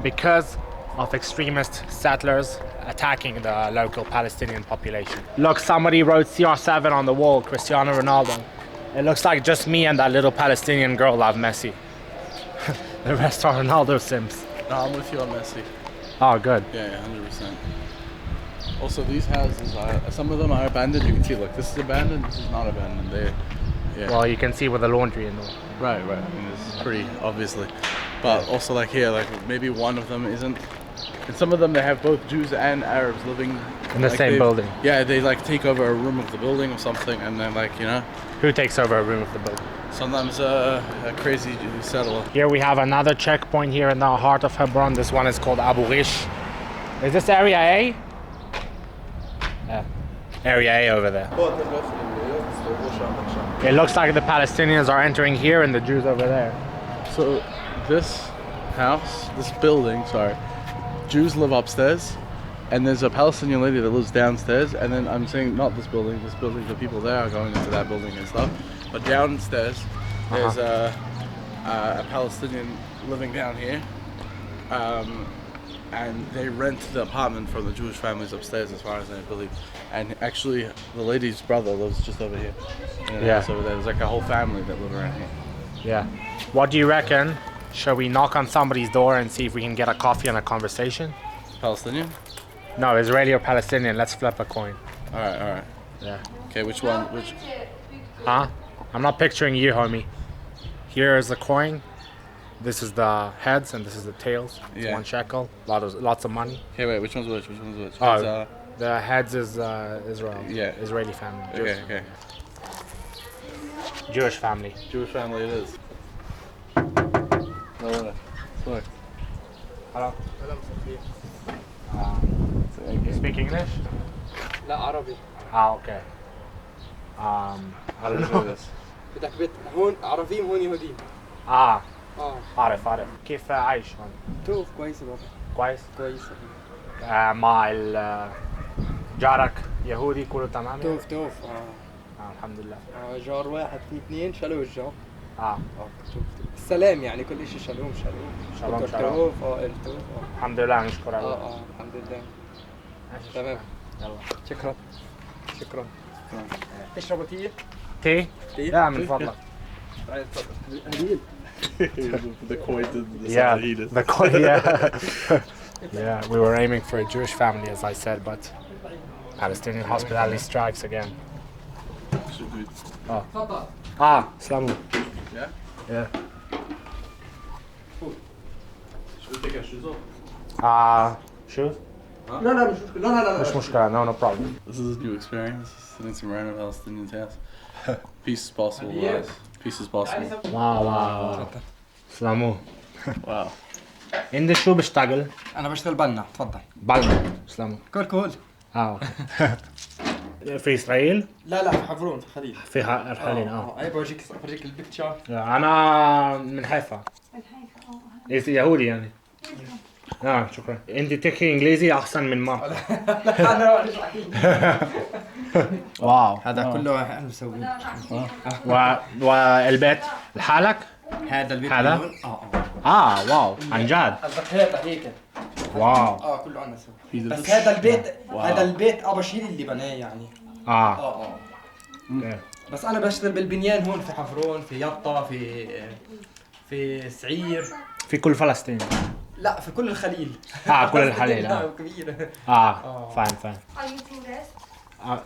because of extremist settlers attacking the local Palestinian population. Look, somebody wrote CR7 on the wall, Cristiano Ronaldo. It looks like just me and that little Palestinian girl love Messi. The rest are Ronaldo Sims. No, I'm with you on Messi. Oh, good. Yeah, 100%. Also, these houses are, some of them are abandoned. You can see, look, this is abandoned, this is not abandoned. Yeah. Well, you can see with the laundry and all. Right. I mean, this is pretty obviously. But also, like here, like maybe one of them isn't. And some of them, they have both Jews and Arabs living in the same building. Yeah, they like take over a room of the building or something, and then like, you know. Who takes over a room of the building? Sometimes a crazy settler. Here we have another checkpoint here in the heart of Hebron. This one is called Abu Ghish. Is this area A? Yeah. Area A over there. It looks like the Palestinians are entering here and the Jews over there. So this house, this building, Jews live upstairs, and there's a Palestinian lady that lives downstairs, and then I'm saying not this building, the people there are going into that building and stuff, but downstairs there's a Palestinian living down here, and they rent the apartment from the Jewish families upstairs, as far as I believe. And actually, the lady's brother lives just over here. Yeah. So there's like a whole family that live around here. Yeah. What do you reckon? Shall we knock on somebody's door and see if we can get a coffee and a conversation? Palestinian? No, Israeli or Palestinian. Let's flip a coin. All right. Yeah. Okay, which one? Huh? I'm not picturing you, homie. Here is the coin. This is the heads and this is the tails. It's 1 shekel. Lots of money. Okay, wait. Which one's which? Which one's which? Oh, the heads is Israel. Yeah. Israeli family. Okay. Jewish family. Jewish family it is. Sorry. Hello. You speak English? لا عربي. Okay. I don't know. بدك بيت هون عربيين هون يهوديين. عارف. كيف عايش هون؟ توف كويس الوضع. كويس؟ كويس. مع جارك يهودي كله تمام؟ توف. الحمد لله. جار واحد في اثنين شالوه الجار. شوف السلام يعني كل شيء شالوه. شالوم. توف. الحمد لله نشكر الله. الحمد لله. تمام. يلا. شكرا. تشربوا تي؟ تي؟ لا من فضلك. The coin did the yeah, the coin, yeah, we were aiming for a Jewish family, as I said, but Palestinian Hospitality strikes again. Samu. Yeah. Should we take our shoes off? Shoes? لا مش مشكلة, no problem. This is a new experience, sitting some random Palestinian's house. Peace is possible, guys. Peace is possible. واو. سلامو. واو. انت شو بشتغل؟ انا بشتغل بنا، تفضل. بنا. سلامو. كول. في اسرائيل؟ لا في حفرون في الخليل. في الخليل اي بورجيك البيكتشر. انا من حيفا. يهودي يعني. شكرا. انت تحكي انجليزي احسن من ما. واو. هذا كله انا مسويه. والبيت لحالك؟ هذا البيت هذا؟ واو عن جد. قصدك هيك. واو. كله انا مسويه. بس هذا البيت ابا شيل اللي بناه يعني. بس انا بشتغل بالبنيان هون في حفرون، في يطا، في سعير، في كل فلسطين. لا في كل الخليل. كل الخليل. كبيرة. fine. Are you tourist?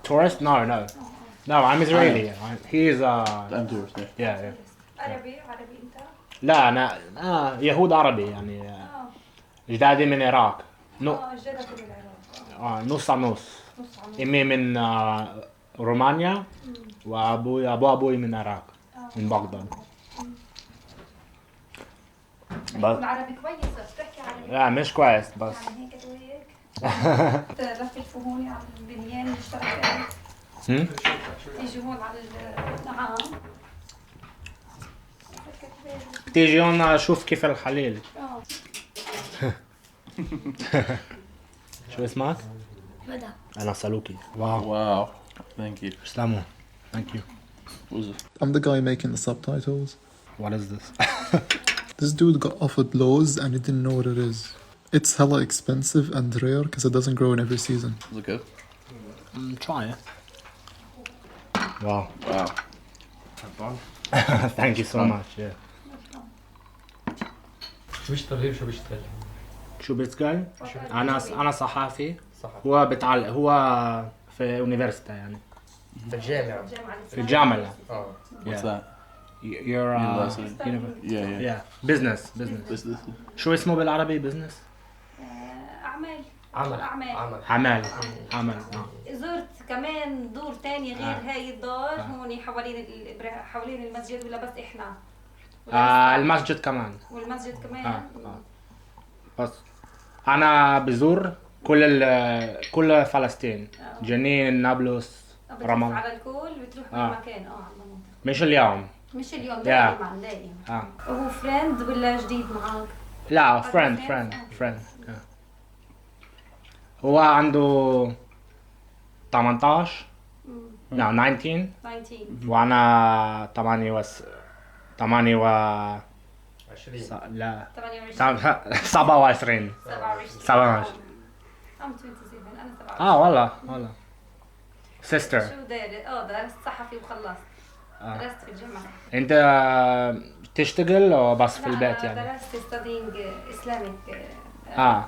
Tourist? No, I'm Israeli. He is I'm tourist. yeah. عربي أنت؟ لا أنا يهود عربي يعني أجدادي من العراق. جدك من العراق. نص نص. أمي من رومانيا وأبوي من العراق من بغداد. العربي كويس بس تحكي عربي. لا مش كويس بس. يعني هيك وهيك. لفت هون على البنيان اللي اشتغلت عليه. تيجي هون على نعم. تيجي هون أشوف كيف الخليل. شو اسمك؟ مدى. أنا سالوكي. Wow. Thank you. سلامو. Thank you. Who's it? I'm the guy making the subtitles. What is this? This dude got offered loads and he didn't know what it is. It's hella expensive and rare because it doesn't grow in every season. Is it good? Try it. Wow. Thank you so much. Yeah. شو بيشتغل شو بيشتغل؟ أنا صحافي. هو هو في يونيفرسيتي يعني. في الجامعة. في الجامعة. What's that? You're Yeah. business. شو اسمه بالعربي business؟ عمل. زرت كمان دور تاني غير هاي الدار هون حوالين المسجد ولا بس احنا؟ المسجد كمان. والمسجد كمان. بس أنا بزور كل فلسطين. جنين، نابلس، رمل. على الكل بتروح بالمكان على المناطق. مش اليوم. دائما. هو فريند ولا جديد معك؟ لا فريند. هو عنده 18 لا 19 وانا 28 لا 27 والله سيستر. شو درست صحفي وخلصت. درست في الجامعة. انت تشتغل او بس في البيت يعني؟ درست ستادينج اسلاميك.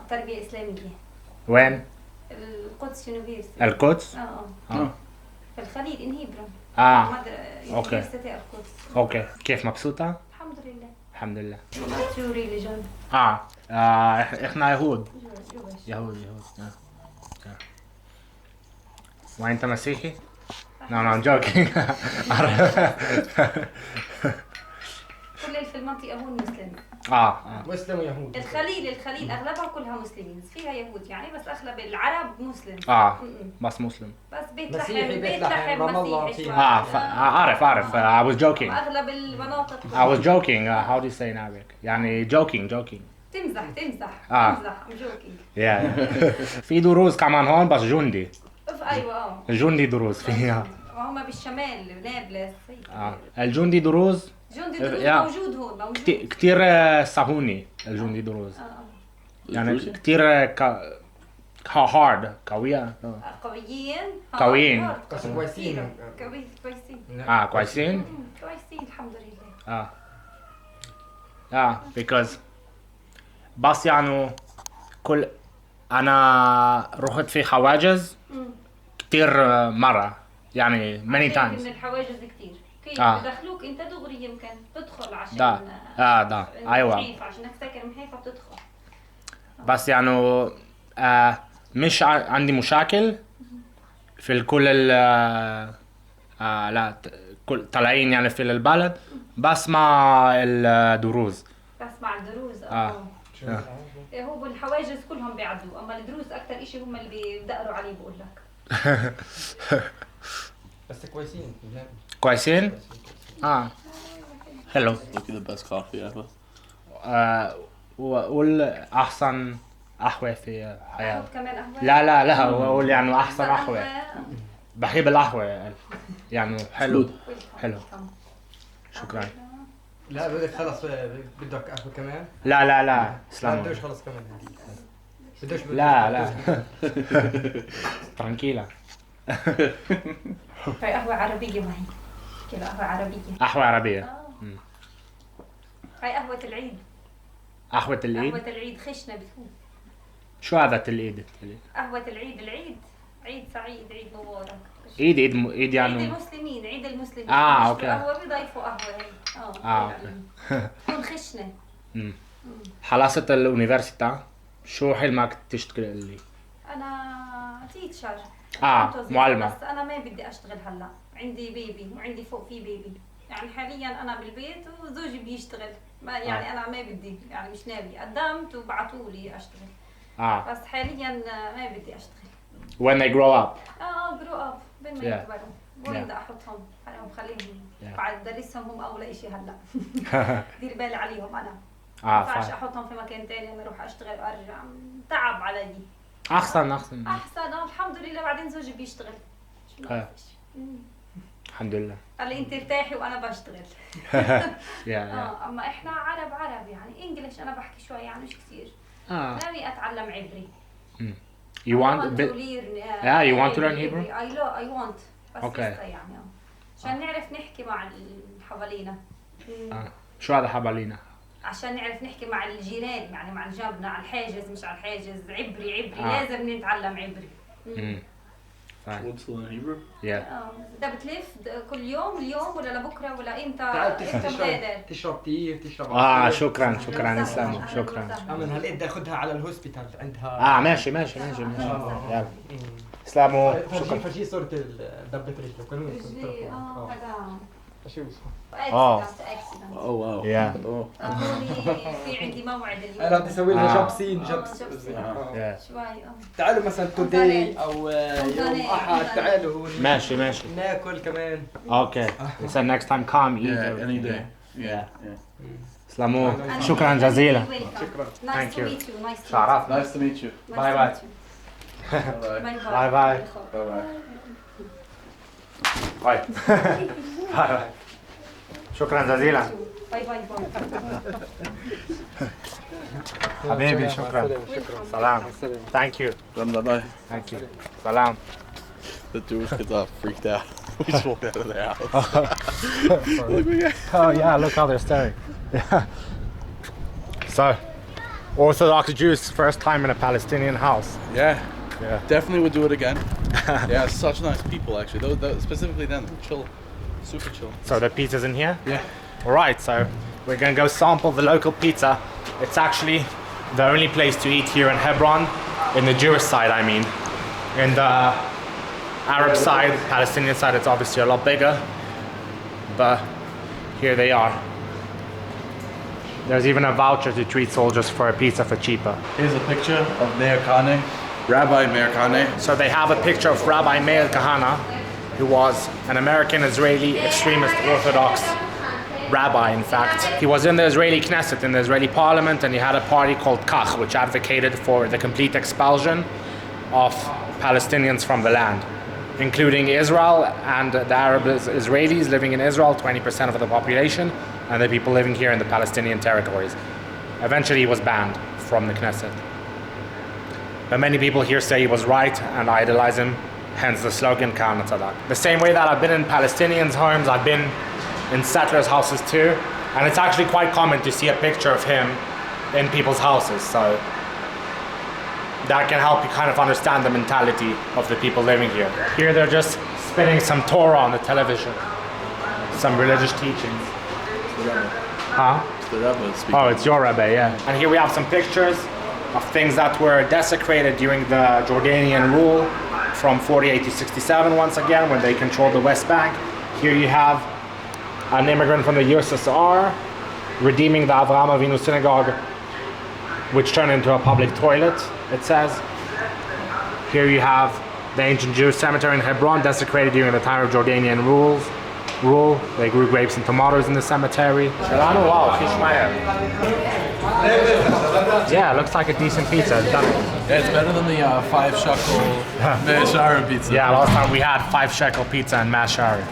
تربية إسلامية. وين؟ القدس يونيفرسيتي. القدس؟ في الخليل إن هيبرون. اوكي. القدس. اوكي. كيف مبسوطة؟ الحمد لله. شو ريليجن؟ احنا يهود. وانت مسيحي؟ No, I'm joking. كل اللي في المنطقة هون مسلم. مسلم ويهود. الخليل أغلبها كلها مسلمين، فيها يهود يعني بس أغلب العرب مسلم. بس مسلم. بس بيت لحم مسيحي. عارف. I was joking. أغلب المناطق. I was joking. How do you say in Arabic? يعني joking. تمزح. I'm joking. في دروز كمان هون بس جندي. أيوة. الجندي دروز فيها. وهم بالشمال نابلس. الجندي دروز. موجود هون. كتير صهوني الجندي دروز. يعني كتير hard قوية. قويين. كويسين. كويسين الحمد لله. because بس يعني أنا رحت في حواجز كتير مرة يعني many times. من الحواجز كتير. كيف بدخلوك انت دغري يمكن تدخل عشان ايوه عشانك ساكن من حيفا بتدخل. بس يعني مش عندي مشاكل في الكل لا كل طالعين يعني في البلد بس مع الدروز. هو بالحواجز كلهم بيعدوا اما الدروز اكثر اشي هم اللي بيدقروا عليه بقول لك. بس كويسين. كويسين؟ hello. Look at the best coffee ever. وقول أحسن قهوة في حياتي. كمان قهوة؟ لا وقول يعني أحسن قهوة. بحب القهوة يعني حلو. شكرا. لا بدك خلص بدك قهوة كمان؟ لا سلام. بدوش خلص كمان. بدوش لا ترانكيلا. هاي قهوة عربية معي. كده قهوة عربية. قهوة عربية. هاي قهوة العيد. قهوة العيد؟ قهوة العيد خشنة بتكون. شو هذا العيد؟ قهوة العيد عيد سعيد، عيد مبارك. عيد يعني عيد المسلمين، عيد المسلمين. اوكي. قهوة بيضيفوا قهوة هي. اوكي. تكون خشنة. خلصت الأونيفرسيتا، شو حلمك تشتغلي؟ أنا تيتشر. معلمة. بس أنا ما بدي أشتغل هلا، عندي بيبي وعندي فوق في بيبي. يعني حاليا أنا بالبيت وزوجي بيشتغل، ما يعني أنا ما بدي، يعني مش ناوي، قدمت وبعتوا لي أشتغل. بس حاليا ما بدي أشتغل. When they grow up. grow up بين ما يكبروا. وين بدي أحطهم؟ خليهم بعد درسهم هم أول إشي هلا. دير بالي عليهم أنا. ما ينفعش أحطهم في مكان تاني أنا أروح أشتغل وأرجع، تعب علي. أحسن الحمد لله. بعدين زوجي بيشتغل. الحمد لله. قال لي انت ارتاحي وانا بشتغل. اما احنا عرب يعني انجلش انا بحكي شوي يعني مش كثير. ناوي اتعلم عبري. You want you want to learn Hebrew? I want. بس لسه يعني عشان نعرف نحكي مع اللي حوالينا. شو هذا حوالينا؟ عشان نعرف نحكي مع الجيران، يعني مع الجنبنا، على الحاجز مش على الحاجز. عبري لازم نتعلم عبري. Want to learn Hebrew? ده بتلف كل يوم اليوم ولا لبكره ولا امتى؟ تعال تشرب تي تشرب شكرا اسلام شكرا. من هالقد اخذها على الهوسبيتال عندها. ماشي يلا اسلامو شكرا. فجي صورة دبة رجله كانوا شو واو في عندي موعد اليوم. انا بدي اسوي لها جابسين شوي. تعالوا مثلا توداي او يوم احد تعالوا ماشي ناكل كمان. اوكي so next time come eat any day. اسلامو شكرا جزيلا. شكرا. Nice to meet you. شرفنا. Nice to meet you. باي باي. شكرا جزيلا. باي حبيبي شكرا. سلام. Thank you. Bye. Thank you. Salam. The Jewish kids are freaked out. We just walked out of their house. Oh yeah, look how they're staring. So, Orthodox Jews, first time in a Palestinian house. Yeah. Definitely would do it again. Such nice people actually. Those specifically them, chill, super chill. So the pizza's in here? Yeah. All right, so we're gonna go sample the local pizza. It's actually the only place to eat here in Hebron, in the Jewish side I mean. In the Arab side, Palestinian side, it's obviously a lot bigger, but here they are. There's even a voucher to treat soldiers for a pizza for cheaper. Here's a picture of Meir Kahane, Rabbi Meir Kahane. So they have a picture of Rabbi Meir Kahane, who was an American Israeli extremist Orthodox rabbi, in fact. He was in the Israeli Knesset, in the Israeli parliament, and he had a party called Kach, which advocated for the complete expulsion of Palestinians from the land, including Israel and the Arab Israelis living in Israel, 20% of the population, and the people living here in the Palestinian territories. Eventually he was banned from the Knesset. But many people here say he was right and idolize him, hence the slogan Ka'ana Tzadak. The same way that I've been in Palestinians' homes, I've been in settlers' houses too, and it's actually quite common to see a picture of him in people's houses, so that can help you kind of understand the mentality of the people living here. Here they're just spinning some Torah on the television, some religious teachings. It's the Rebbe speaking. Oh, it's your Rebbe, yeah. And here we have some pictures of things that were desecrated during the Jordanian rule from 48 to 67 once again, when they controlled the West Bank. Here you have an immigrant from the USSR redeeming the Avraham Avinu synagogue, which turned into a public toilet, it says. Here you have the ancient Jewish cemetery in Hebron, desecrated during the time of Jordanian rule. They grew grapes and tomatoes in the cemetery. Wow, yeah, it looks like a decent pizza. Yeah, it's better than the 5 shekel Mashara pizza. Yeah, last time we had 5 shekel pizza and Mashara.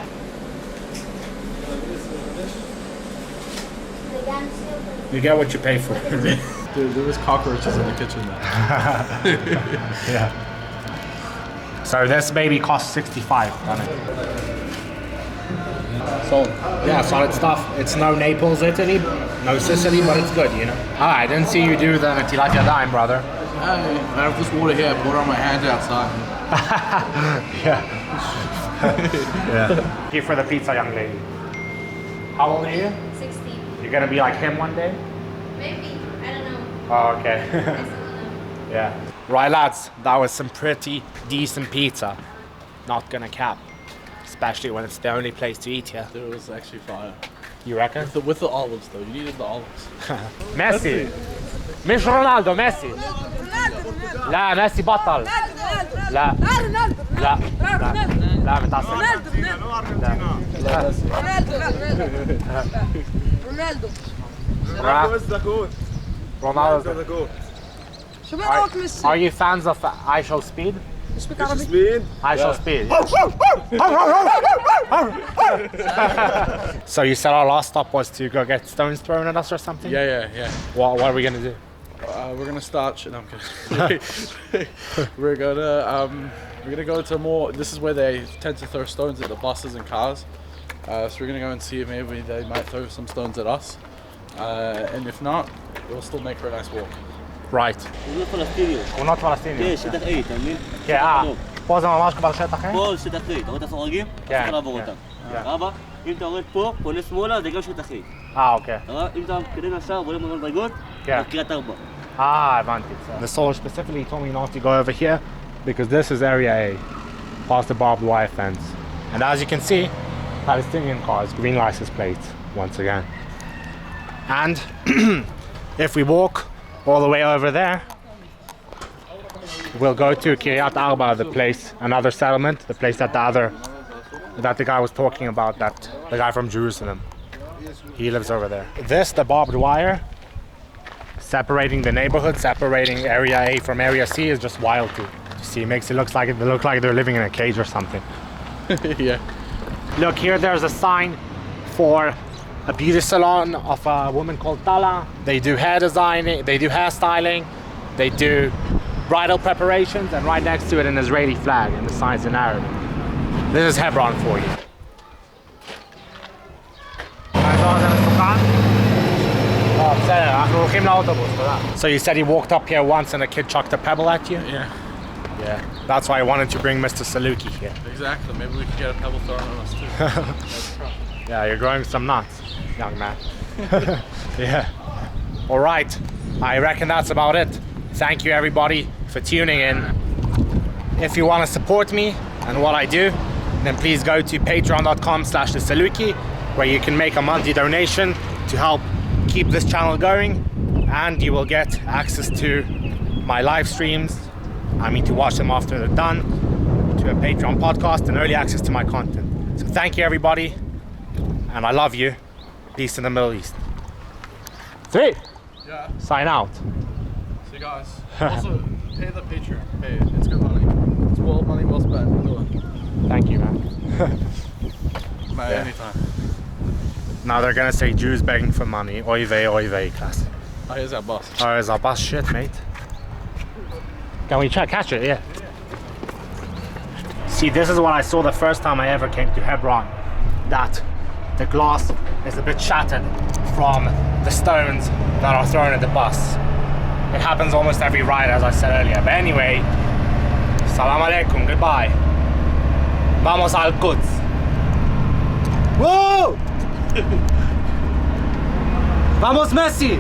You get what you pay for. Dude, there was cockroaches in the kitchen now. Yeah. So this baby costs 65 on it. Solid. Yeah, solid stuff. It's no Naples, Italy, No Sicily, but it's good, you know. I didn't see you do the Natilat Yadayim, brother. I have this water here, I poured on my hands outside. Yeah. Yeah. Here for the pizza, young lady. How old are you? 16. You're gonna be like him one day? Maybe. I don't know. Oh, okay. Yeah. Right, lads, that was some pretty decent pizza. Not gonna cap. Especially when it's the only place to eat here. It was actually fire. You reckon? With the olives, though. You needed the olives. Messi. مش رونالدو ميسي. لا ميسي بطل. لا. لا. لا متعصب. Ronaldo. Are you fans of I Show Speed? Speed? I Show Speed. So you said our last stop was to go get stones thrown at us or something? Yeah. What are we gonna do? We're gonna start. No, I'm kidding. We're gonna go to more. This is where they tend to throw stones at the buses and cars. So we're gonna go and see if maybe they might throw some stones at us. And if not, we'll still make for a nice walk. Right. we're not Palestinian. We're not Palestinian. כן, שטח A, אתה מבין? כן, פה זה ממש כבר שטח A? פה שטח A, אתה רואה את הסורגים? כן. צריך לעבור אותם. אבא, אם אתה יורד פה, פונה שמאלה, זה גם שטח A. אוקיי. אם אתה מתקדם ישר, בוא למדרגות מדרגות, זה קריית ארבע. הבנתי. The soldier specifically told me not to go over here because this is area A, past the barbed wire fence. And as you can see, Palestinian cars, green license plates, once again. And if we walk all the way over there, we'll go to Kiryat Arba, the place, another settlement, the place that the guy was talking about, that the guy from Jerusalem. He lives over there. This, the barbed wire, separating the neighborhood, separating area A from area C, is just wild to see. It makes it look like they're living in a cage or something. Yeah. Look here, there's a sign for a beauty salon of a woman called Tala. They do hair designing, they do hairstyling, they do bridal preparations, and right next to it an Israeli flag and the signs in Arabic. This is Hebron for you. So you said you walked up here once and a kid chucked a pebble at you? Yeah. Yeah. That's why I wanted to bring Mr. Salukie here. Exactly. Maybe we could get a pebble thrown on us too. Yeah, you're growing some nuts, young man. Yeah. All right. I reckon that's about it. Thank you everybody for tuning in. If you want to support me and what I do, then please go to patreon.com/thesalukie, where you can make a monthly donation to help keep this channel going, and you will get access to my live streams. I mean, to watch them after they're done, to a Patreon podcast, and early access to my content. So thank you everybody, and I love you. Peace in the Middle East. 3. Yeah. Sign out. See you guys. Also, pay the Patreon. Pay it. It's good money. It's well money well spent. Do it. Thank you, man. Anytime. Now they're gonna say Jews begging for money. Oy vey, class. Oh, here's our bus. Oh, here's our bus. Shit, mate. Can we catch it? Yeah. See, this is what I saw the first time I ever came to Hebron. That the glass is a bit shattered from the stones that are thrown at the bus. It happens almost every ride, as I said earlier. But anyway, salam alaikum, goodbye. Vamos al Quds. Whoa! Vamos Messi!